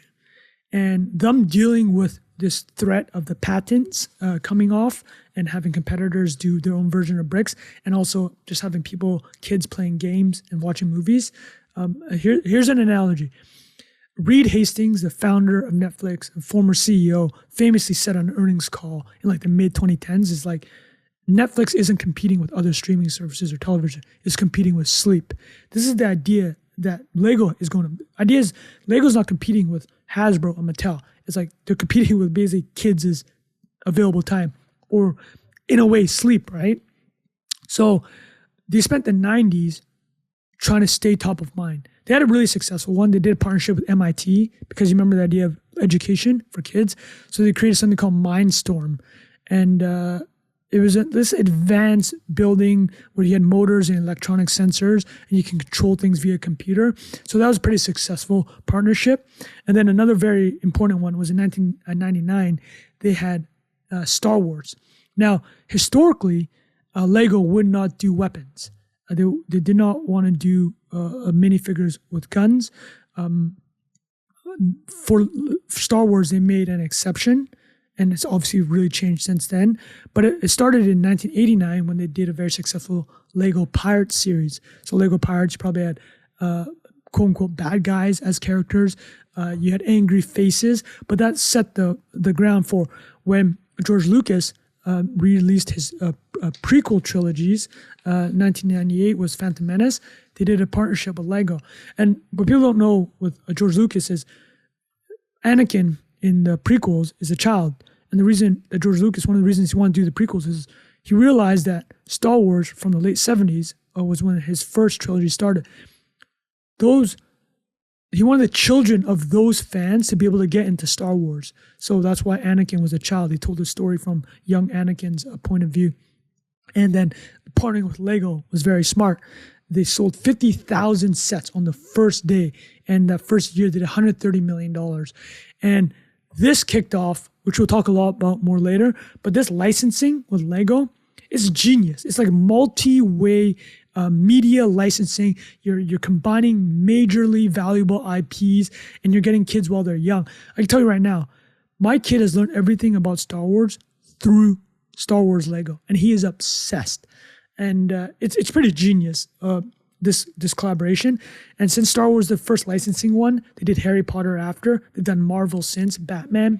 And them dealing with this threat of the patents coming off and having competitors do their own version of bricks, and also just having kids playing games and watching movies. Here's an analogy. Reed Hastings, the founder of Netflix and former CEO, famously said on an earnings call in like the mid-2010s, is like, Netflix isn't competing with other streaming services or television. It's competing with sleep. This is the idea that Lego is going to... Lego's not competing with Hasbro or Mattel. It's like they're competing with basically kids' available time, or in a way, sleep, right? So they spent the 90s trying to stay top of mind. They had a really successful one. They did a partnership with MIT because you remember the idea of education for kids. So they created something called Mindstorm. And it was this advanced building where you had motors and electronic sensors, and you can control things via computer. So that was a pretty successful partnership. And then another very important one was in 1999, they had Star Wars. Now, historically, Lego would not do weapons. They did not want to do minifigures with guns. For Star Wars, they made an exception. And it's obviously really changed since then. But it started in 1989 when they did a very successful Lego Pirates series. So Lego Pirates probably had quote unquote bad guys as characters. You had angry faces, but that set the ground for when George Lucas released his prequel trilogies. 1998 was Phantom Menace. They did a partnership with Lego. And what people don't know with George Lucas is Anakin in the prequels is a child. And the reason that George Lucas, one of the reasons he wanted to do the prequels is he realized that Star Wars from the late 70s was when his first trilogy started. He wanted the children of those fans to be able to get into Star Wars. So that's why Anakin was a child. He told the story from young Anakin's point of view. And then partnering with Lego was very smart. They sold 50,000 sets on the first day. And that first year did $130 million. And this kicked off, which we'll talk a lot about more later, but this licensing with Lego is genius. It's like multi-way media licensing. You're combining majorly valuable IPs, and you're getting kids while they're young. I can tell you right now, my kid has learned everything about Star Wars through Star Wars Lego, and he is obsessed. And it's pretty genius. This collaboration. And since Star Wars, the first licensing one, they did Harry Potter after. They've done Marvel since, Batman,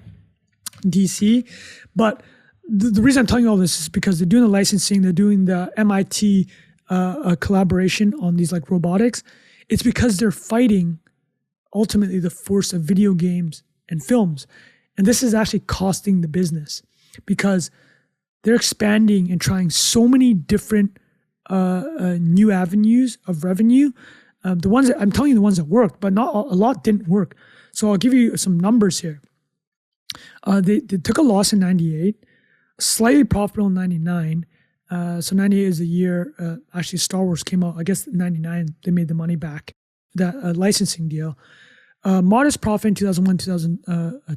DC. But the reason I'm telling you all this is because they're doing the licensing, they're doing the MIT collaboration on these like robotics. It's because they're fighting ultimately the force of video games and films. And this is actually costing the business because they're expanding and trying so many different new avenues of revenue. The ones that I'm telling you, the ones that worked, but not a lot didn't work. So I'll give you some numbers here. They took a loss in 98, slightly profitable in 99. So 98 is the year, actually Star Wars came out. I guess 99, they made the money back, that licensing deal. Modest profit in 2001,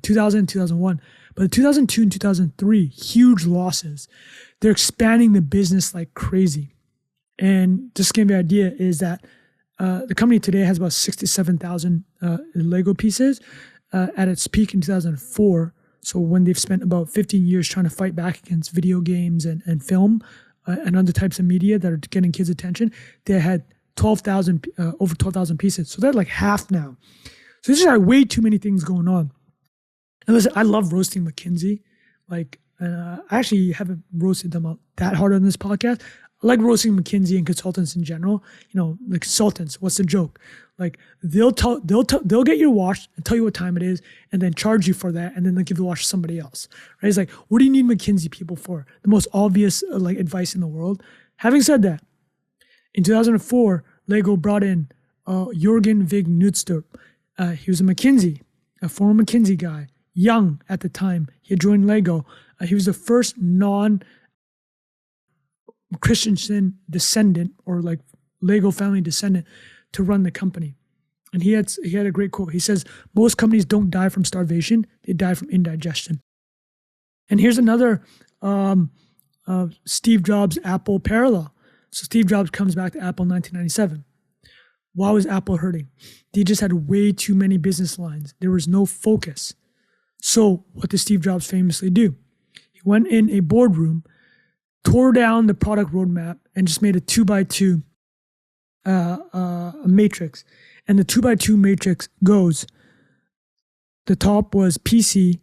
2001. But in 2002 and 2003, huge losses. They're expanding the business like crazy. And just to give you an idea is that the company today has about 67,000 Lego pieces. At its peak in 2004, so when they've spent about 15 years trying to fight back against video games and film and other types of media that are getting kids' attention, they had 12,000, over 12,000 pieces. So they're like half now. So there's just way too many things going on. And listen, I love roasting McKinsey. Like, I actually haven't roasted them out that hard on this podcast. I like roasting McKinsey and consultants in general. You know, the consultants, what's the joke? Like they'll get you washed and tell you what time it is and then charge you for that and then they'll give the wash to somebody else. Right? It's like, what do you need McKinsey people for? The most obvious like advice in the world. Having said that, in 2004, Lego brought in Jürgen Vig Knudstrup. He was a former McKinsey guy, young at the time. He had joined Lego. He was the first Christensen descendant or like Lego family descendant to run the company. And he had a great quote. He says, most companies don't die from starvation, they die from indigestion. And here's another Steve Jobs Apple parallel. So Steve Jobs comes back to Apple in 1997. Why was Apple hurting? They just had way too many business lines. There was no focus. So what did Steve Jobs famously do? He went in a boardroom, tore down the product roadmap, and just made a 2x2 a matrix. And the 2x2 matrix goes, the top was PC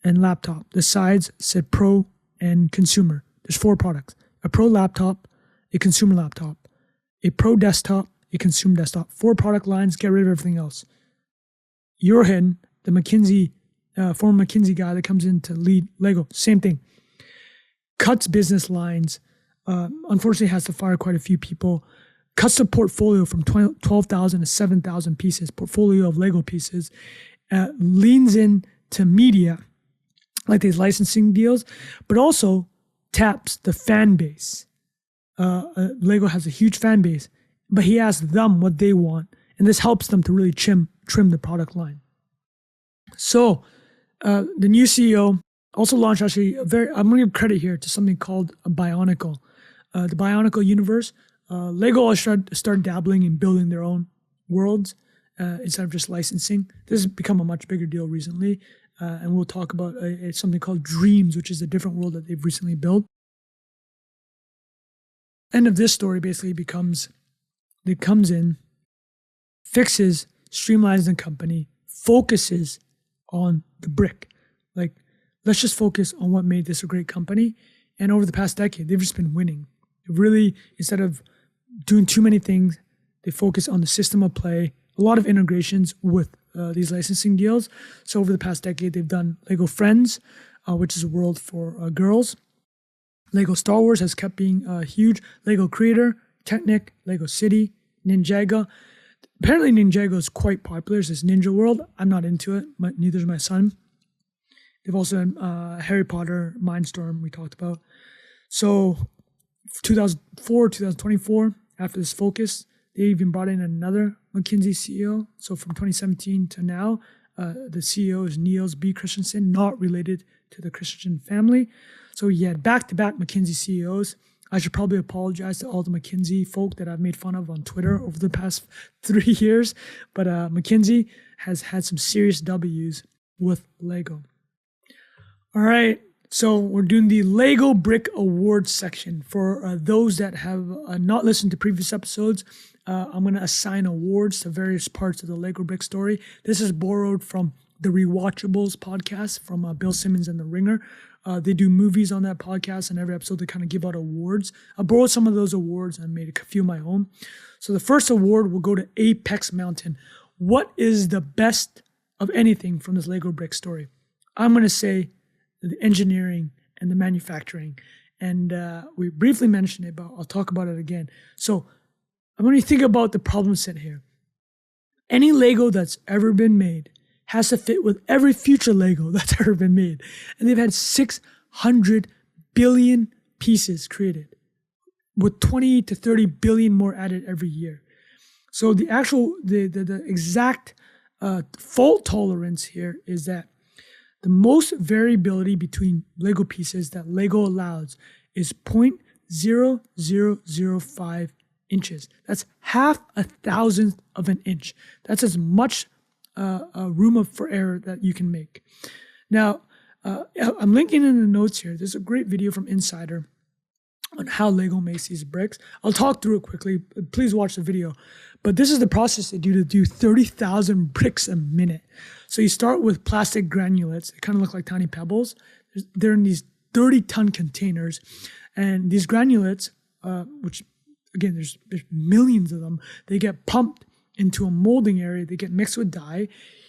and laptop. The sides said pro and consumer. There's 4 products: a pro laptop, a consumer laptop, a pro desktop, a consumer desktop. 4 product lines, get rid of everything else. Jürgen, the McKinsey, former McKinsey guy that comes in to lead Lego, same thing. Cuts business lines, unfortunately has to fire quite a few people, cuts the portfolio from 12,000 to 7,000 pieces, portfolio of Lego pieces, leans into media, like these licensing deals, but also taps the fan base. Lego has a huge fan base, but he asks them what they want, and this helps them to really trim the product line. So the new CEO also launched actually I'm going to give credit here to something called a Bionicle. The Bionicle universe. Lego always started dabbling in building their own worlds instead of just licensing. This has become a much bigger deal recently. And we'll talk about something called Dreams, which is a different world that they've recently built. End of this story basically becomes, it comes in, fixes, streamlines the company, focuses on the brick. Like, let's just focus on what made this a great company. And over the past decade, they've just been winning. Really, instead of doing too many things, they focus on the system of play, a lot of integrations with these licensing deals. So over the past decade, they've done Lego Friends, which is a world for girls. Lego Star Wars has kept being huge. Lego Creator, Technic, Lego City, Ninjago. Apparently Ninjago is quite popular. It's this ninja world. I'm not into it. Neither is my son. They've also done Harry Potter, Mindstorm we talked about. So 2004, 2024, after this focus, they even brought in another McKinsey CEO. So from 2017 to now, the CEO is Niels B. Christensen, not related to the Christensen family. So you had back-to-back McKinsey CEOs. I should probably apologize to all the McKinsey folk that I've made fun of on Twitter over the past 3 years. But McKinsey has had some serious W's with Lego. All right. So we're doing the Lego Brick Awards section. For those that have not listened to previous episodes, I'm going to assign awards to various parts of the Lego Brick story. This is borrowed from the Rewatchables podcast from Bill Simmons and The Ringer. They do movies on that podcast, and every episode they kind of give out awards. I borrowed some of those awards and made a few of my own. So the first award will go to Apex Mountain. What is the best of anything from this Lego Brick story? I'm going to say the engineering and the manufacturing. And we briefly mentioned it, but I'll talk about it again. So when you think about the problem set here, any Lego that's ever been made has to fit with every future Lego that's ever been made. And they've had 600 billion pieces created, with 20 to 30 billion more added every year. So the exact fault tolerance here is that the most variability between Lego pieces that Lego allows is 0.0005 inches. That's half a thousandth of an inch. That's as much room for error that you can make. Now, I'm linking in the notes here. There's a great video from Insider on how Lego makes these bricks. I'll talk through it quickly. Please watch the video. But this is the process they do to do 30,000 bricks a minute. So you start with plastic granulates. They kind of look like tiny pebbles. They're in these 30-ton containers. And these granulates, which, again, there's millions of them, they get pumped into a molding area. They get mixed with dye,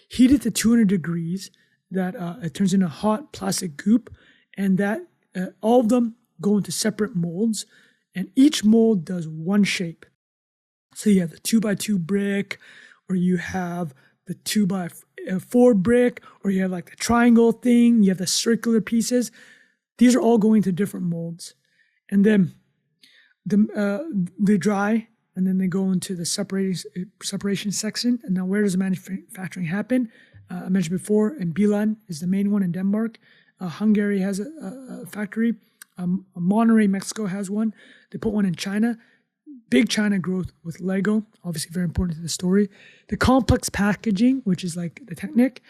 heated to 200 degrees. That it turns into hot plastic goop. And that all of them go into separate molds. And each mold does one shape. So you have the 2x2 brick, or you have the 2x4 brick, or you have like the triangle thing, you have the circular pieces. These are all going to different molds. And then they dry, and then they go into the separation section. And now where does the manufacturing happen? I mentioned before, in Bilan is the main one in Denmark. Hungary has a factory. Monterrey, Mexico has one. They put one in China. Big China growth with Lego, obviously very important to the story. The complex packaging, which is like the Technic,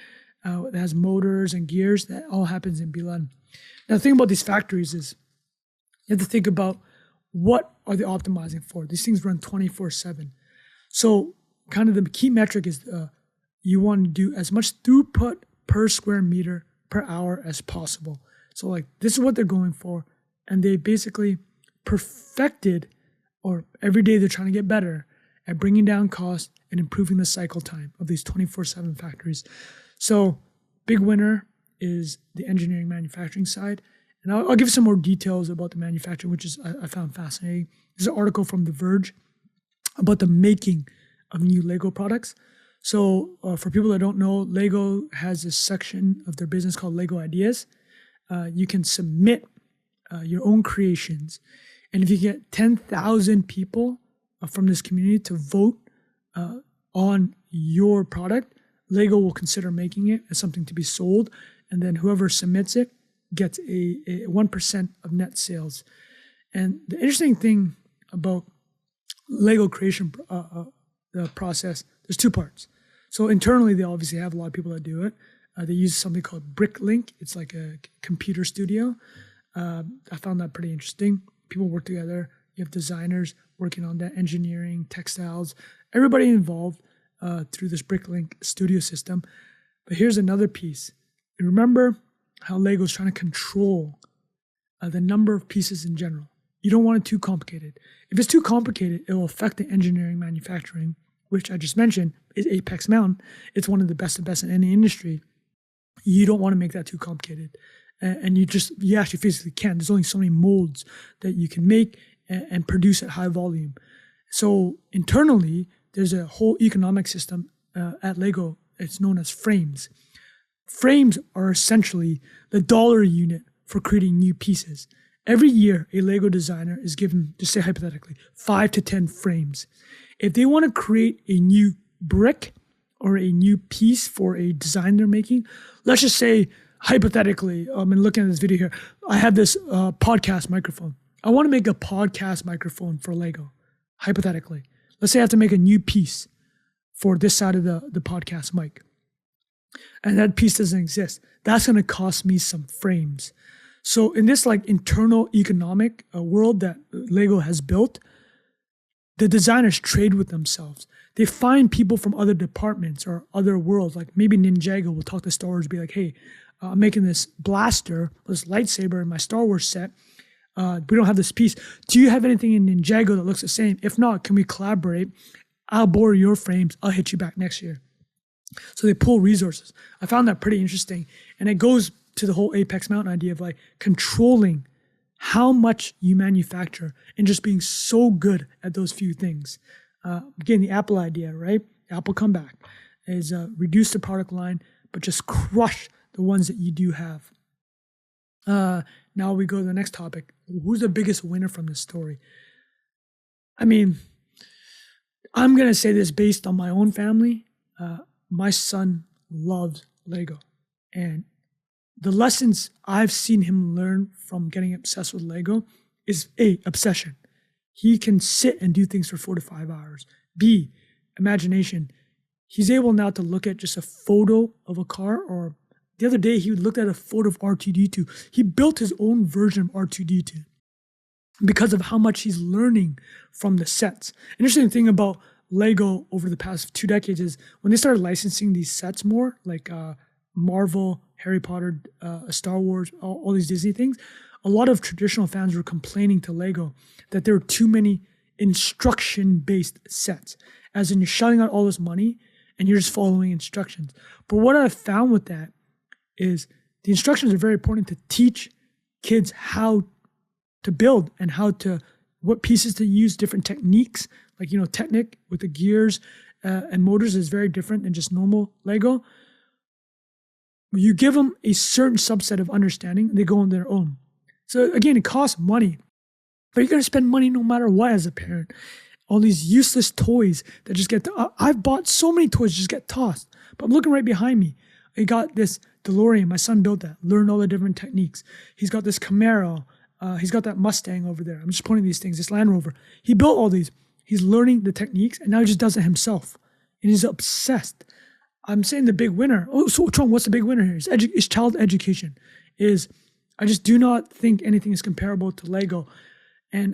that has motors and gears, that all happens in Bilan. Now, the thing about these factories is you have to think about what are they optimizing for. These things run 24/7. So kind of the key metric is you want to do as much throughput per square meter per hour as possible. So like this is what they're going for. And they basically perfected, or every day they're trying to get better at bringing down cost and improving the cycle time of these 24/7 factories. So big winner is the engineering manufacturing side. And I'll give some more details about the manufacturing, which is I found fascinating. There's an article from The Verge about the making of new Lego products. So for people that don't know, Lego has a section of their business called Lego Ideas. You can submit your own creations. And if you get 10,000 people from this community to vote on your product, Lego will consider making it as something to be sold. And then whoever submits it gets a 1% of net sales. And the interesting thing about Lego creation the process, there's two parts. So internally, they obviously have a lot of people that do it. They use something called BrickLink. It's like a computer studio. I found that pretty interesting. People work together. You have designers working on that, engineering, textiles, everybody involved through this BrickLink studio system. But here's another piece. Remember how Lego's trying to control the number of pieces in general. You don't want it too complicated. If it's too complicated, it will affect the engineering manufacturing, which I just mentioned is Apex Mountain. It's one of the best in any industry. You don't want to make that too complicated. And you actually physically can't. There's only so many molds that you can make and produce at high volume. So internally, there's a whole economic system at Lego. It's known as frames. Frames are essentially the dollar unit for creating new pieces. Every year, a Lego designer is given, just say hypothetically, 5 to 10 frames. If they want to create a new brick or a new piece for a design they're making, let's just say, hypothetically, I'm looking at this video here, I have this podcast microphone. I want to make a podcast microphone for Lego, hypothetically. Let's say I have to make a new piece for this side of the podcast mic. And that piece doesn't exist. That's going to cost me some frames. So in this like internal economic world that Lego has built, the designers trade with themselves. They find people from other departments or other worlds. Like maybe Ninjago will talk to Star Wars, be like, hey, I'm making this blaster, this lightsaber in my Star Wars set. We don't have this piece. Do you have anything in Ninjago that looks the same? If not, can we collaborate? I'll borrow your frames. I'll hit you back next year. So they pull resources. I found that pretty interesting. And it goes to the whole Apex Mountain idea of like controlling how much you manufacture and just being so good at those few things. Again, the Apple idea, right? Apple comeback is reduce the product line, but just crush the ones that you do have. Now we go to the next topic. Who's the biggest winner from this story? I mean, I'm going to say this based on my own family. My son loves Lego. And the lessons I've seen him learn from getting obsessed with Lego is A, obsession. He can sit and do things for 4 to 5 hours. B, imagination. He's able now to look at just a photo of a car, or the other day he looked at a photo of R2-D2. He built his own version of R2-D2 because of how much he's learning from the sets. Interesting thing about Lego over the past 2 decades is when they started licensing these sets more, like Marvel, Harry Potter, Star Wars, all these Disney things, a lot of traditional fans were complaining to Lego that there were too many instruction-based sets, as in you're shelling out all this money and you're just following instructions. But what I've found with that is the instructions are very important to teach kids how to build and what pieces to use, different techniques, like, Technic with the gears and motors is very different than just normal Lego. You give them a certain subset of understanding, they go on their own. So again, it costs money, but you're going to spend money no matter what as a parent. All these useless toys that just I've bought so many toys just get tossed. But I'm looking right behind me. I got this DeLorean. My son built that, learned all the different techniques. He's got this Camaro. He's got that Mustang over there. I'm just pointing these things, this Land Rover. He built all these. He's learning the techniques, and now he just does it himself. And he's obsessed. I'm saying the big winner. Oh, so Trung, what's the big winner here? Is child education. I just do not think anything is comparable to Lego. And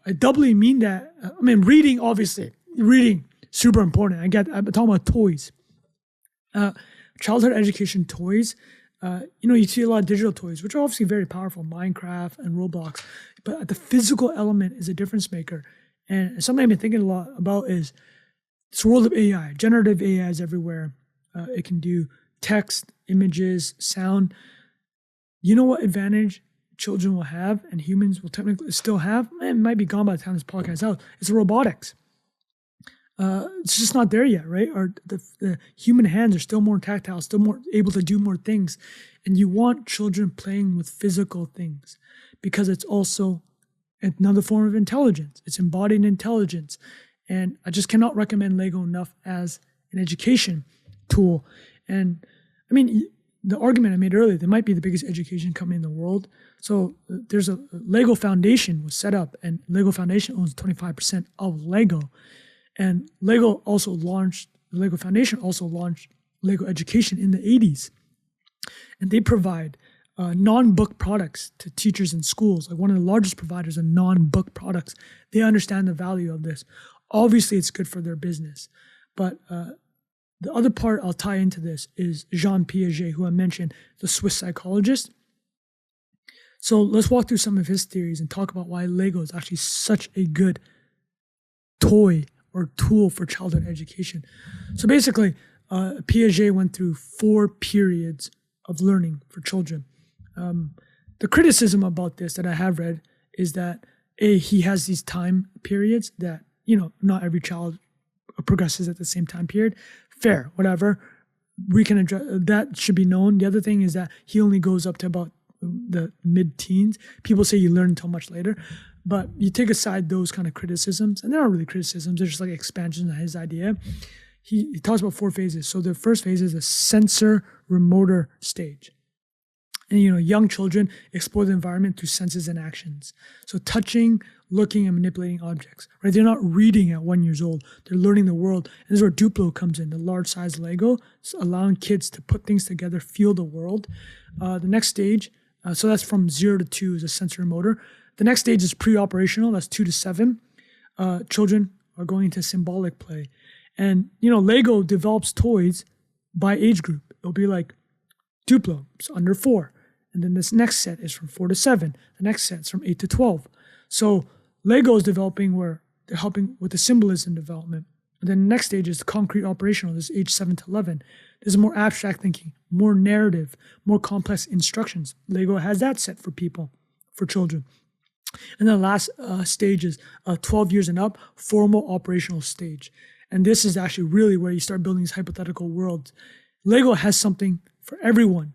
I doubly mean that. Reading, obviously. Reading, super important. I'm talking about toys. Childhood education toys. You see a lot of digital toys, which are obviously very powerful, Minecraft and Roblox. But the physical element is a difference maker. And something I've been thinking a lot about is this world of AI. Generative AI is everywhere. It can do text, images, sound. You know what advantage children will have and humans will technically still have? It might be gone by the time this podcast is out. It's robotics. It's just not there yet, right? The human hands are still more tactile, still more able to do more things. And you want children playing with physical things because it's also another form of intelligence. It's embodied intelligence. And I just cannot recommend Lego enough as an education tool. And the argument I made earlier, they might be the biggest education company in the world. So there's a Lego Foundation was set up, and Lego Foundation owns 25% of Lego. And the Lego Foundation also launched Lego Education in the 80s. And they provide non-book products to teachers in schools, like one of the largest providers of non-book products. They understand the value of this. Obviously, it's good for their business. But the other part I'll tie into this is Jean Piaget, who I mentioned, the Swiss psychologist. So let's walk through some of his theories and talk about why Lego is actually such a good toy or tool for childhood education. So basically, Piaget went through 4 periods of learning for children. The criticism about this that I have read is that he has these time periods that, not every child progresses at the same time period. Fair, whatever. We can address that, should be known. The other thing is that he only goes up to about the mid-teens. People say you learn until much later, but you take aside those kind of criticisms, and they're not really criticisms, they're just like expansions of his idea. He talks about 4 phases. So the first phase is the sensor-remotor stage. And, young children explore the environment through senses and actions. So touching, looking, and manipulating objects, right? They're not reading at 1 year old. They're learning the world. And this is where Duplo comes in, the large-size Lego, allowing kids to put things together, feel the world. The next stage, so that's from 0 to 2 is a sensory motor. The next stage is pre-operational, that's 2 to 7. Children are going into symbolic play. And, Lego develops toys by age group. It'll be like Duplo, it's under 4. And then this next set is from 4 to 7. The next set is from 8 to 12. So Lego is developing where they're helping with the symbolism development. And then the next stage is concrete operational. This is age 7 to 11. There's more abstract thinking, more narrative, more complex instructions. Lego has that set for people, for children. And then the last stage is 12 years and up, formal operational stage. And this is actually really where you start building these hypothetical worlds. Lego has something for everyone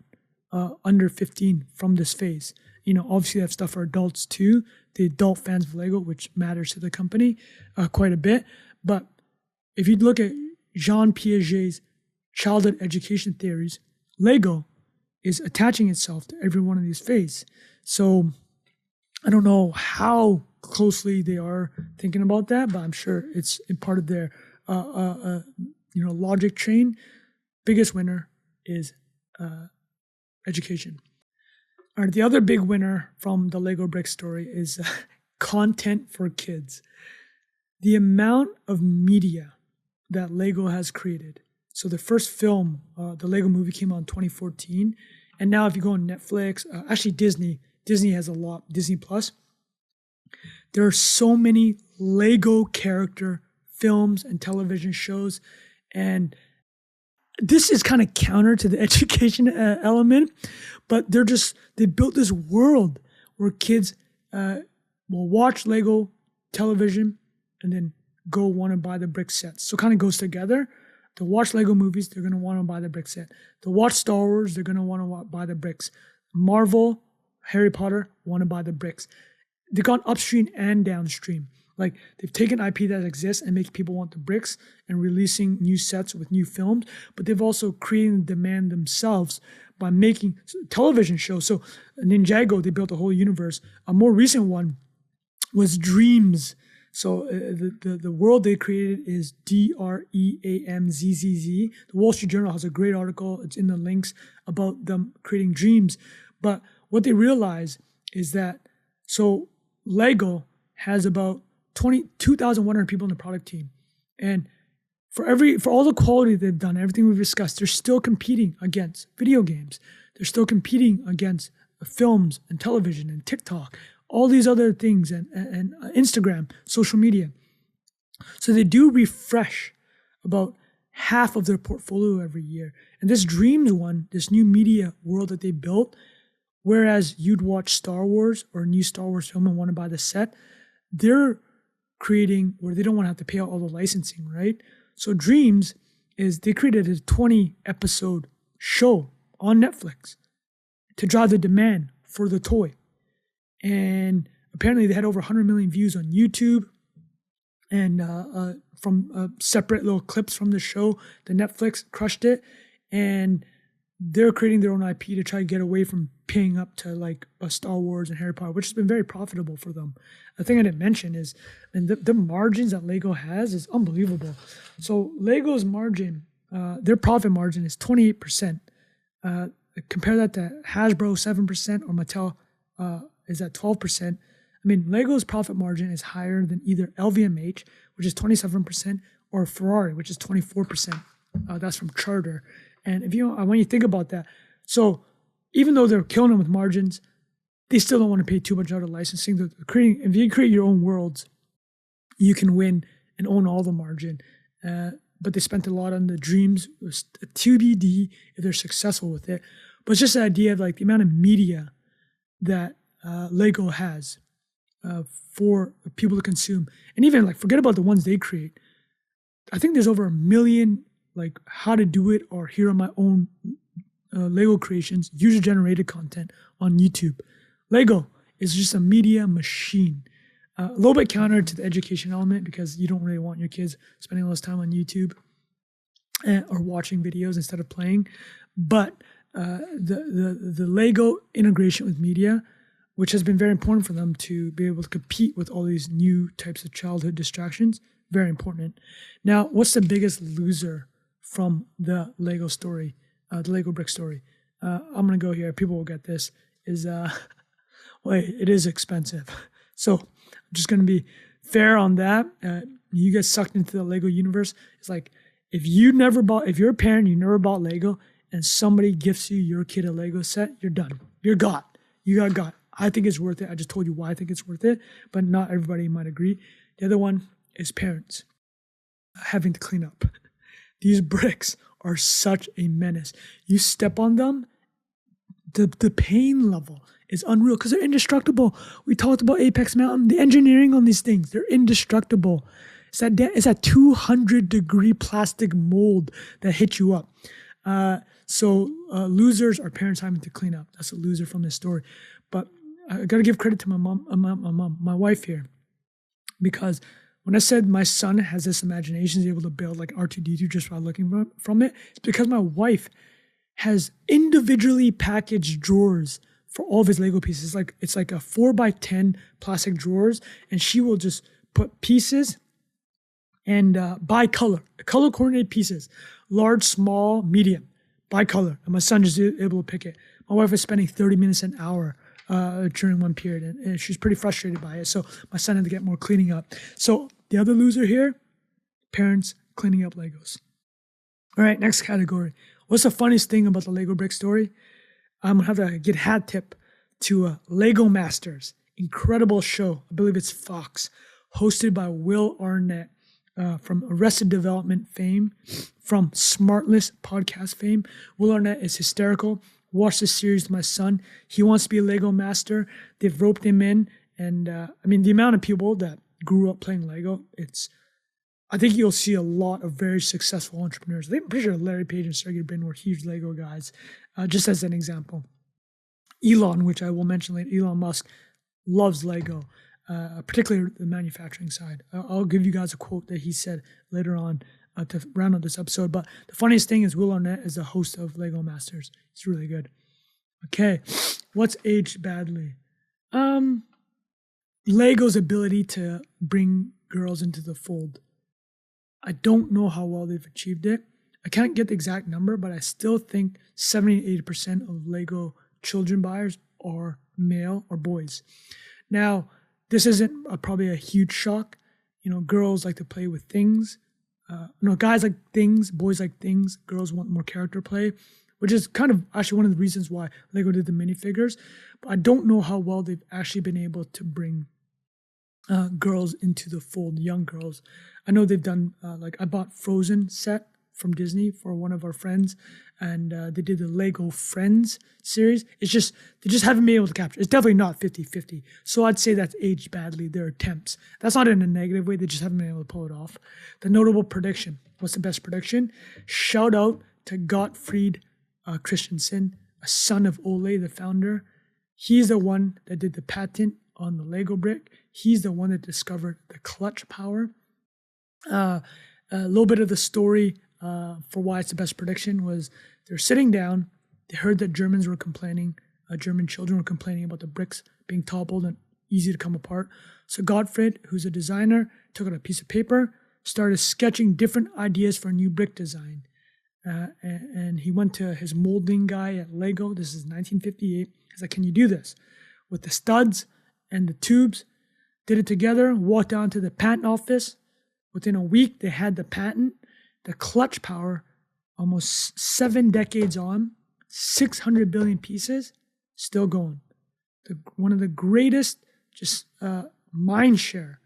under 15 from this phase. Obviously they have stuff for adults too, the adult fans of Lego, which matters to the company quite a bit. But if you look at Jean Piaget's childhood education theories, Lego is attaching itself to every one of these phases. So I don't know how closely they are thinking about that, but I'm sure it's in part of their logic train. Biggest winner is education. All right, the other big winner from the Lego brick story is content for kids. The amount of media that Lego has created. So the first film, the Lego movie, came out in 2014. And now if you go on Netflix, actually Disney has a lot, Disney Plus. There are so many Lego character films and television shows. And this is kind of counter to the education element, but they built this world where kids will watch Lego television and then go want to buy the brick sets. So it kind of goes together. To watch Lego movies, they're going to want to buy the brick set. To watch Star Wars, they're going to want to buy the bricks. Marvel, Harry Potter, want to buy the bricks. They've gone upstream and downstream. Like, they've taken IP that exists and makes people want the bricks and releasing new sets with new films, but they've also created the demand themselves by making television shows. So Ninjago, they built a whole universe. A more recent one was Dreams. So the world they created is DREAMZZZ. The Wall Street Journal has a great article. It's in the links about them creating Dreams. But what they realize is that, so Lego has about 2,100 people in the product team. And for all the quality they've done, everything we've discussed, they're still competing against video games. They're still competing against films and television and TikTok, all these other things, and Instagram, social media. So they do refresh about half of their portfolio every year. And this Dreams one, this new media world that they built, whereas you'd watch Star Wars or a new Star Wars film and want to buy the set, they're creating where they don't want to have to pay out all the licensing, right? So Dreams is, they created a 20-episode show on Netflix to drive the demand for the toy. And apparently they had over 100 million views on YouTube, and from separate little clips from the show, the Netflix crushed it. And they're creating their own IP to try to get away from paying up to like a Star Wars and Harry Potter, which has been very profitable for them. The thing I didn't mention is, and the margins that Lego has is unbelievable. So Lego's margin, their profit margin is 28%. Compare that to Hasbro, 7%, or Mattel is at 12%. I mean, Lego's profit margin is higher than either LVMH, which is 27%, or Ferrari, which is 24%. That's from Charter. And when you think about that, so even though they're killing them with margins, they still don't want to pay too much out of licensing. If you create your own worlds, you can win and own all the margin. But they spent a lot on the Dreams. It was a TBD if they're successful with it. But it's just the idea of like the amount of media that Lego has for people to consume. And even like, forget about the ones they create. I think there's over 1 million like how to do it or here on my own Lego creations, user-generated content on YouTube. Lego is just a media machine. A little bit counter to the education element because you don't really want your kids spending all this time on YouTube or watching videos instead of playing. But the Lego integration with media, which has been very important for them to be able to compete with all these new types of childhood distractions, very important. Now, what's the biggest loser from the Lego story, the Lego brick story? I'm going to go here. People will get this. It is expensive. So I'm just going to be fair on that. You get sucked into the Lego universe. It's like, if you're a parent, you never bought Lego, and somebody gifts you your kid a Lego set, you're done. You're got. You got. I think it's worth it. I just told you why I think it's worth it, but not everybody might agree. The other one is parents having to clean up. These bricks are such a menace. You step on them, the pain level is unreal because they're indestructible. We talked about Apex Mountain, the engineering on these things, they're indestructible. It's that 200-degree plastic mold that hits you up. Losers are parents having to clean up. That's a loser from this story. But I got to give credit to my wife here, because when I said my son has this imagination, he's able to build like R2-D2 just by looking from it, it's because my wife has individually packaged drawers for all of his Lego pieces. It's like a 4x10 plastic drawers, and she will just put pieces and by color coordinated pieces, large, small, medium, by color. And my son is able to pick it. My wife was spending 30 minutes an hour during one period, and she's pretty frustrated by it. So my son had to get more cleaning up. So the other loser here, parents cleaning up Legos. All right, next category. What's the funniest thing about the Lego brick story? I'm gonna have to get hat tip to Lego Masters, incredible show. I believe it's Fox, hosted by Will Arnett from Arrested Development fame, from Smartless podcast fame. Will Arnett is hysterical. Watch this series with my son. He wants to be a Lego master. They've roped him in, and the amount of people that grew up playing Lego, I think you'll see a lot of very successful entrepreneurs. I'm pretty sure Larry Page and Sergey Brin were huge Lego guys. Just as an example, Elon, which I will mention later, Elon Musk loves Lego, particularly the manufacturing side. I'll give you guys a quote that he said later on to round out this episode. But the funniest thing is Will Arnett is the host of Lego Masters. He's really good. Okay, what's aged badly? Lego's ability to bring girls into the fold. I don't know how well they've achieved it. I can't get the exact number, but I still think 70-80% of Lego children buyers are male or boys. Now, this isn't probably a huge shock. Girls like to play with things. Guys like things, boys like things. Girls want more character play, which is kind of actually one of the reasons why Lego did the minifigures. But I don't know how well they've actually been able to bring girls into the fold, young girls. I know they've done, I bought Frozen set from Disney for one of our friends, and they did the Lego Friends series. They just haven't been able to capture. It's definitely not 50-50. So I'd say that's aged badly, their attempts. That's not in a negative way. They just haven't been able to pull it off. The notable prediction. What's the best prediction? Shout out to Gottfried Christensen, a son of Ole, the founder. He's the one that did the patent on the Lego brick. He's the one that discovered the clutch power. A little bit of the story for why it's the best prediction was they're sitting down. They heard that German children were complaining about the bricks being toppled and easy to come apart. So Gottfried, who's a designer, took out a piece of paper, started sketching different ideas for a new brick design. And he went to his molding guy at Lego. This is 1958. He's like, can you do this? With the studs and the tubes, did it together, walked down to the patent office. Within a week, they had the patent. The clutch power, almost 7 decades on, 600 billion pieces, still going. One of the greatest mind share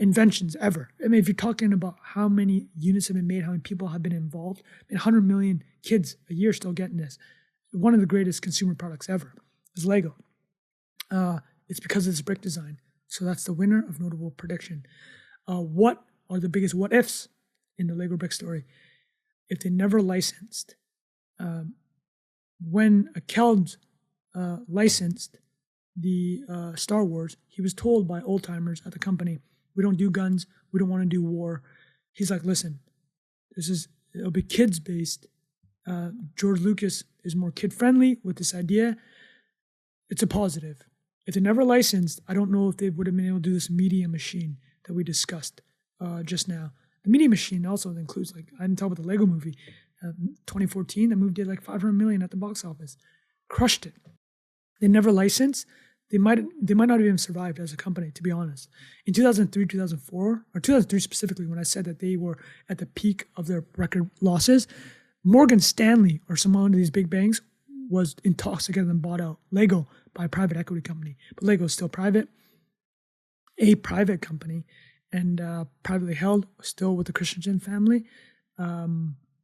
inventions ever. If you're talking about how many units have been made, how many people have been involved, 100 million kids a year still getting this. One of the greatest consumer products ever is Lego. It's because of this brick design. So that's the winner of notable prediction. What are the biggest what ifs in the Lego brick story? If they never licensed, when Kelms licensed the Star Wars, he was told by old timers at the company, we don't do guns, we don't want to do war. He's like, listen, it'll be kids based. George Lucas is more kid friendly with this idea. It's a positive. If they never licensed, I don't know if they would have been able to do this media machine that we discussed just now. The media machine also includes, I didn't talk about the Lego movie, 2014. That movie did like 500 million at the box office, crushed it. They never licensed. They might not have even survived as a company, to be honest. In 2003, 2004, or 2003 specifically, when I said that they were at the peak of their record losses, Morgan Stanley or some one of these big banks was in talks to get them bought out, Lego, by a private equity company. But Lego is still private, a private company, and privately held, still with the Christensen family.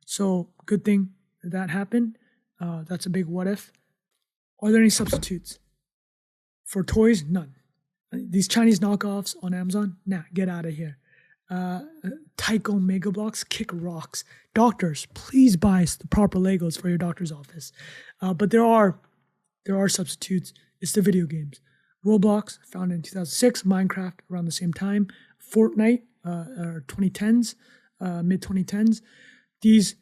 So good thing that happened. That's a big what if. Are there any substitutes? For toys, none. These Chinese knockoffs on Amazon, nah, get out of here. Tyco Mega Blocks kick rocks. Doctors, please buy the proper Legos for your doctor's office. But there are substitutes. It's the video games. Roblox, founded in 2006. Minecraft, around the same time. Fortnite, 2010s, mid-2010s. These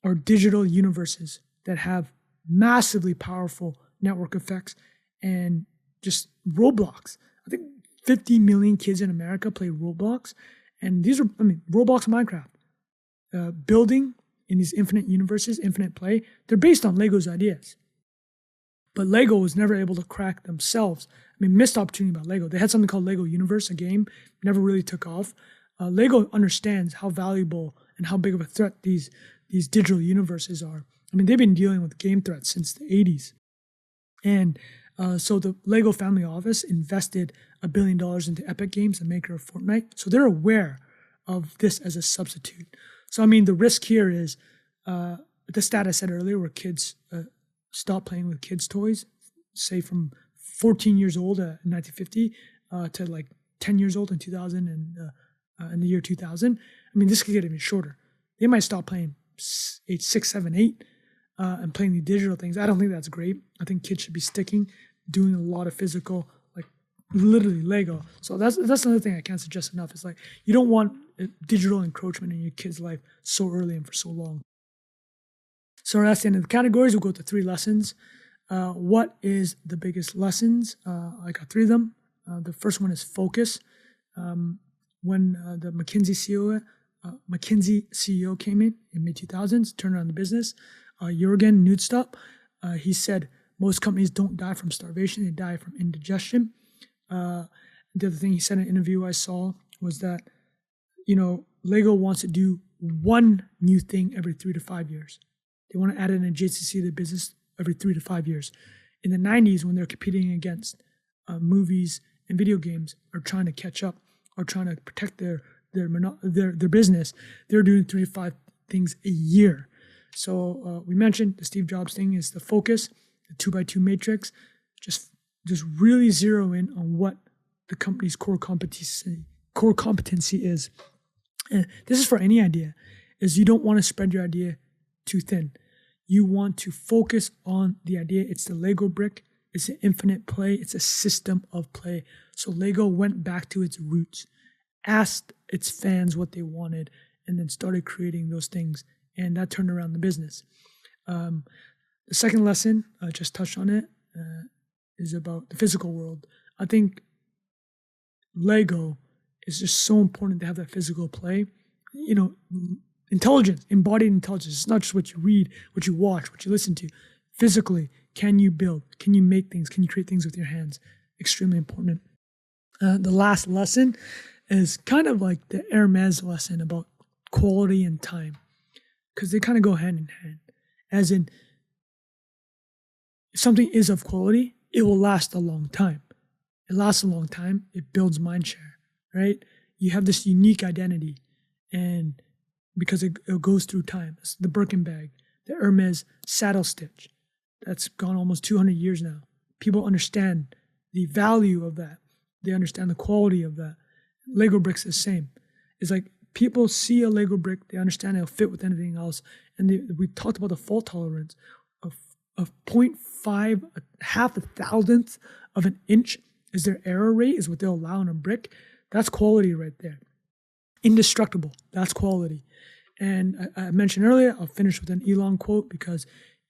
are digital universes that have massively powerful network effects. And just Roblox. I think 50 million kids in America play Roblox. And these are, Roblox and Minecraft. Building in these infinite universes, infinite play, they're based on Lego's ideas. But Lego was never able to crack themselves. Missed opportunity about Lego. They had something called Lego Universe, a game, never really took off. Lego understands how valuable and how big of a threat these digital universes are. They've been dealing with game threats since the 80s. And so the Lego family office invested $1 billion into Epic Games, the maker of Fortnite. So they're aware of this as a substitute. So, the risk here is the stat I said earlier where kids stop playing with kids' toys, say from 14 years old in 1950 to like 10 years old in 2000 and in the year 2000. This could get even shorter. They might stop playing age 6, 7, 8 and playing the digital things. I don't think that's great. I think kids should be doing a lot of physical, like literally Lego. So that's another thing I can't suggest enough. It's like you don't want digital encroachment in your kid's life so early and for so long. So that's the end of the categories. We'll go to 3 lessons. What is the biggest lessons? I got 3 of them. The first one is focus. When the McKinsey CEO came in mid-2000s, turned around the business, Jürgen Nudstup, he said, most companies don't die from starvation, they die from indigestion. The other thing he said in an interview I saw was that, Lego wants to do one new thing every 3 to 5 years. They want to add an adjacency to the business every 3 to 5 years. In the 90s, when they're competing against movies and video games, or trying to catch up, or trying to protect their business, they're doing 3 to 5 things a year. So we mentioned the Steve Jobs thing is the focus, the 2x2 matrix. Just really zero in on what the company's core competency is. And this is for any idea, is you don't want to spread your idea too thin. You want to focus on the idea. It's the Lego brick. It's an infinite play. It's a system of play. So Lego went back to its roots, asked its fans what they wanted, and then started creating those things. And that turned around the business. The second lesson, I just touched on it, is about the physical world. I think Lego is just so important to have that physical play. Intelligence, embodied intelligence. It's not just what you read, what you watch, what you listen to. Physically, can you build? Can you make things? Can you create things with your hands? Extremely important. The last lesson is kind of like the Hermes lesson about quality and time, because they kind of go hand in hand. As in, if something is of quality, it will last a long time. It lasts a long time. It builds mind share, right? You have this unique identity, and because it goes through time. It's the Birkin bag, the Hermes saddle stitch. That's gone almost 200 years now. People understand the value of that. They understand the quality of that. Lego bricks the same. It's like people see a Lego brick, they understand it'll fit with anything else. And we talked about the fault tolerance of 0.5, half a thousandth of an inch is their error rate, is what they'll allow in a brick. That's quality right there. Indestructible, that's quality. And I mentioned earlier, I'll finish with an Elon quote, because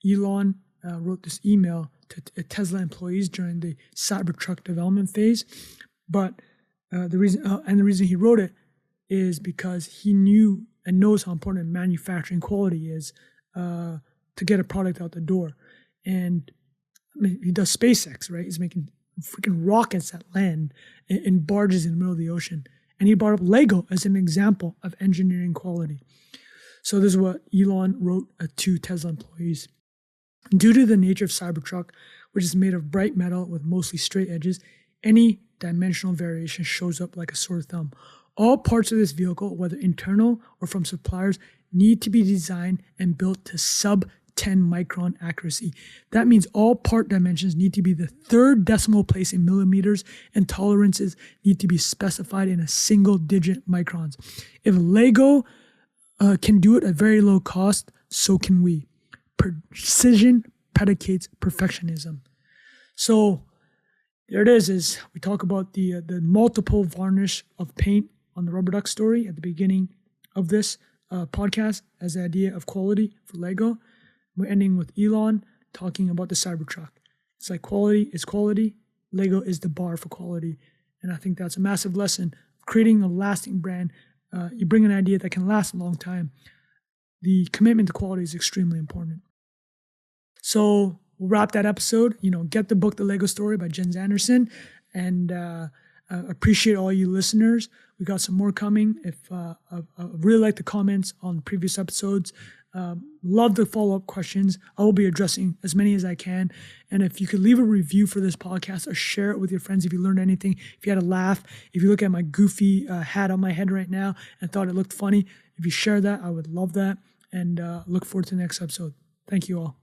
Elon wrote this email to Tesla employees during the Cybertruck development phase. But the reason he wrote it is because he knew and knows how important manufacturing quality is to get a product out the door. And he does SpaceX, right? He's making freaking rockets that land in barges in the middle of the ocean. And he brought up Lego as an example of engineering quality. So this is what Elon wrote to Tesla employees. Due to the nature of Cybertruck, which is made of bright metal with mostly straight edges, any dimensional variation shows up like a sore thumb. All parts of this vehicle, whether internal or from suppliers, need to be designed and built to sub 10 micron accuracy. That means all part dimensions need to be the third decimal place in millimeters, and tolerances need to be specified in a single digit microns. If Lego can do it at very low cost, so can we. Precision predicates perfectionism. So there it is we talk about the multiple varnish of paint on the rubber duck story at the beginning of this podcast as the idea of quality for Lego. We're ending with Elon talking about the Cybertruck. It's like quality is quality. Lego is the bar for quality. And I think that's a massive lesson. Creating a lasting brand, you bring an idea that can last a long time. The commitment to quality is extremely important. So we'll wrap that episode. Get the book, The Lego Story by Jens Anderson. And appreciate all you listeners. We got some more coming. I really like the comments on previous episodes. Love the follow-up questions. I will be addressing as many as I can. And if you could leave a review for this podcast or share it with your friends if you learned anything, if you had a laugh, if you look at my goofy hat on my head right now and thought it looked funny, if you share that, I would love that. And look forward to the next episode. Thank you all.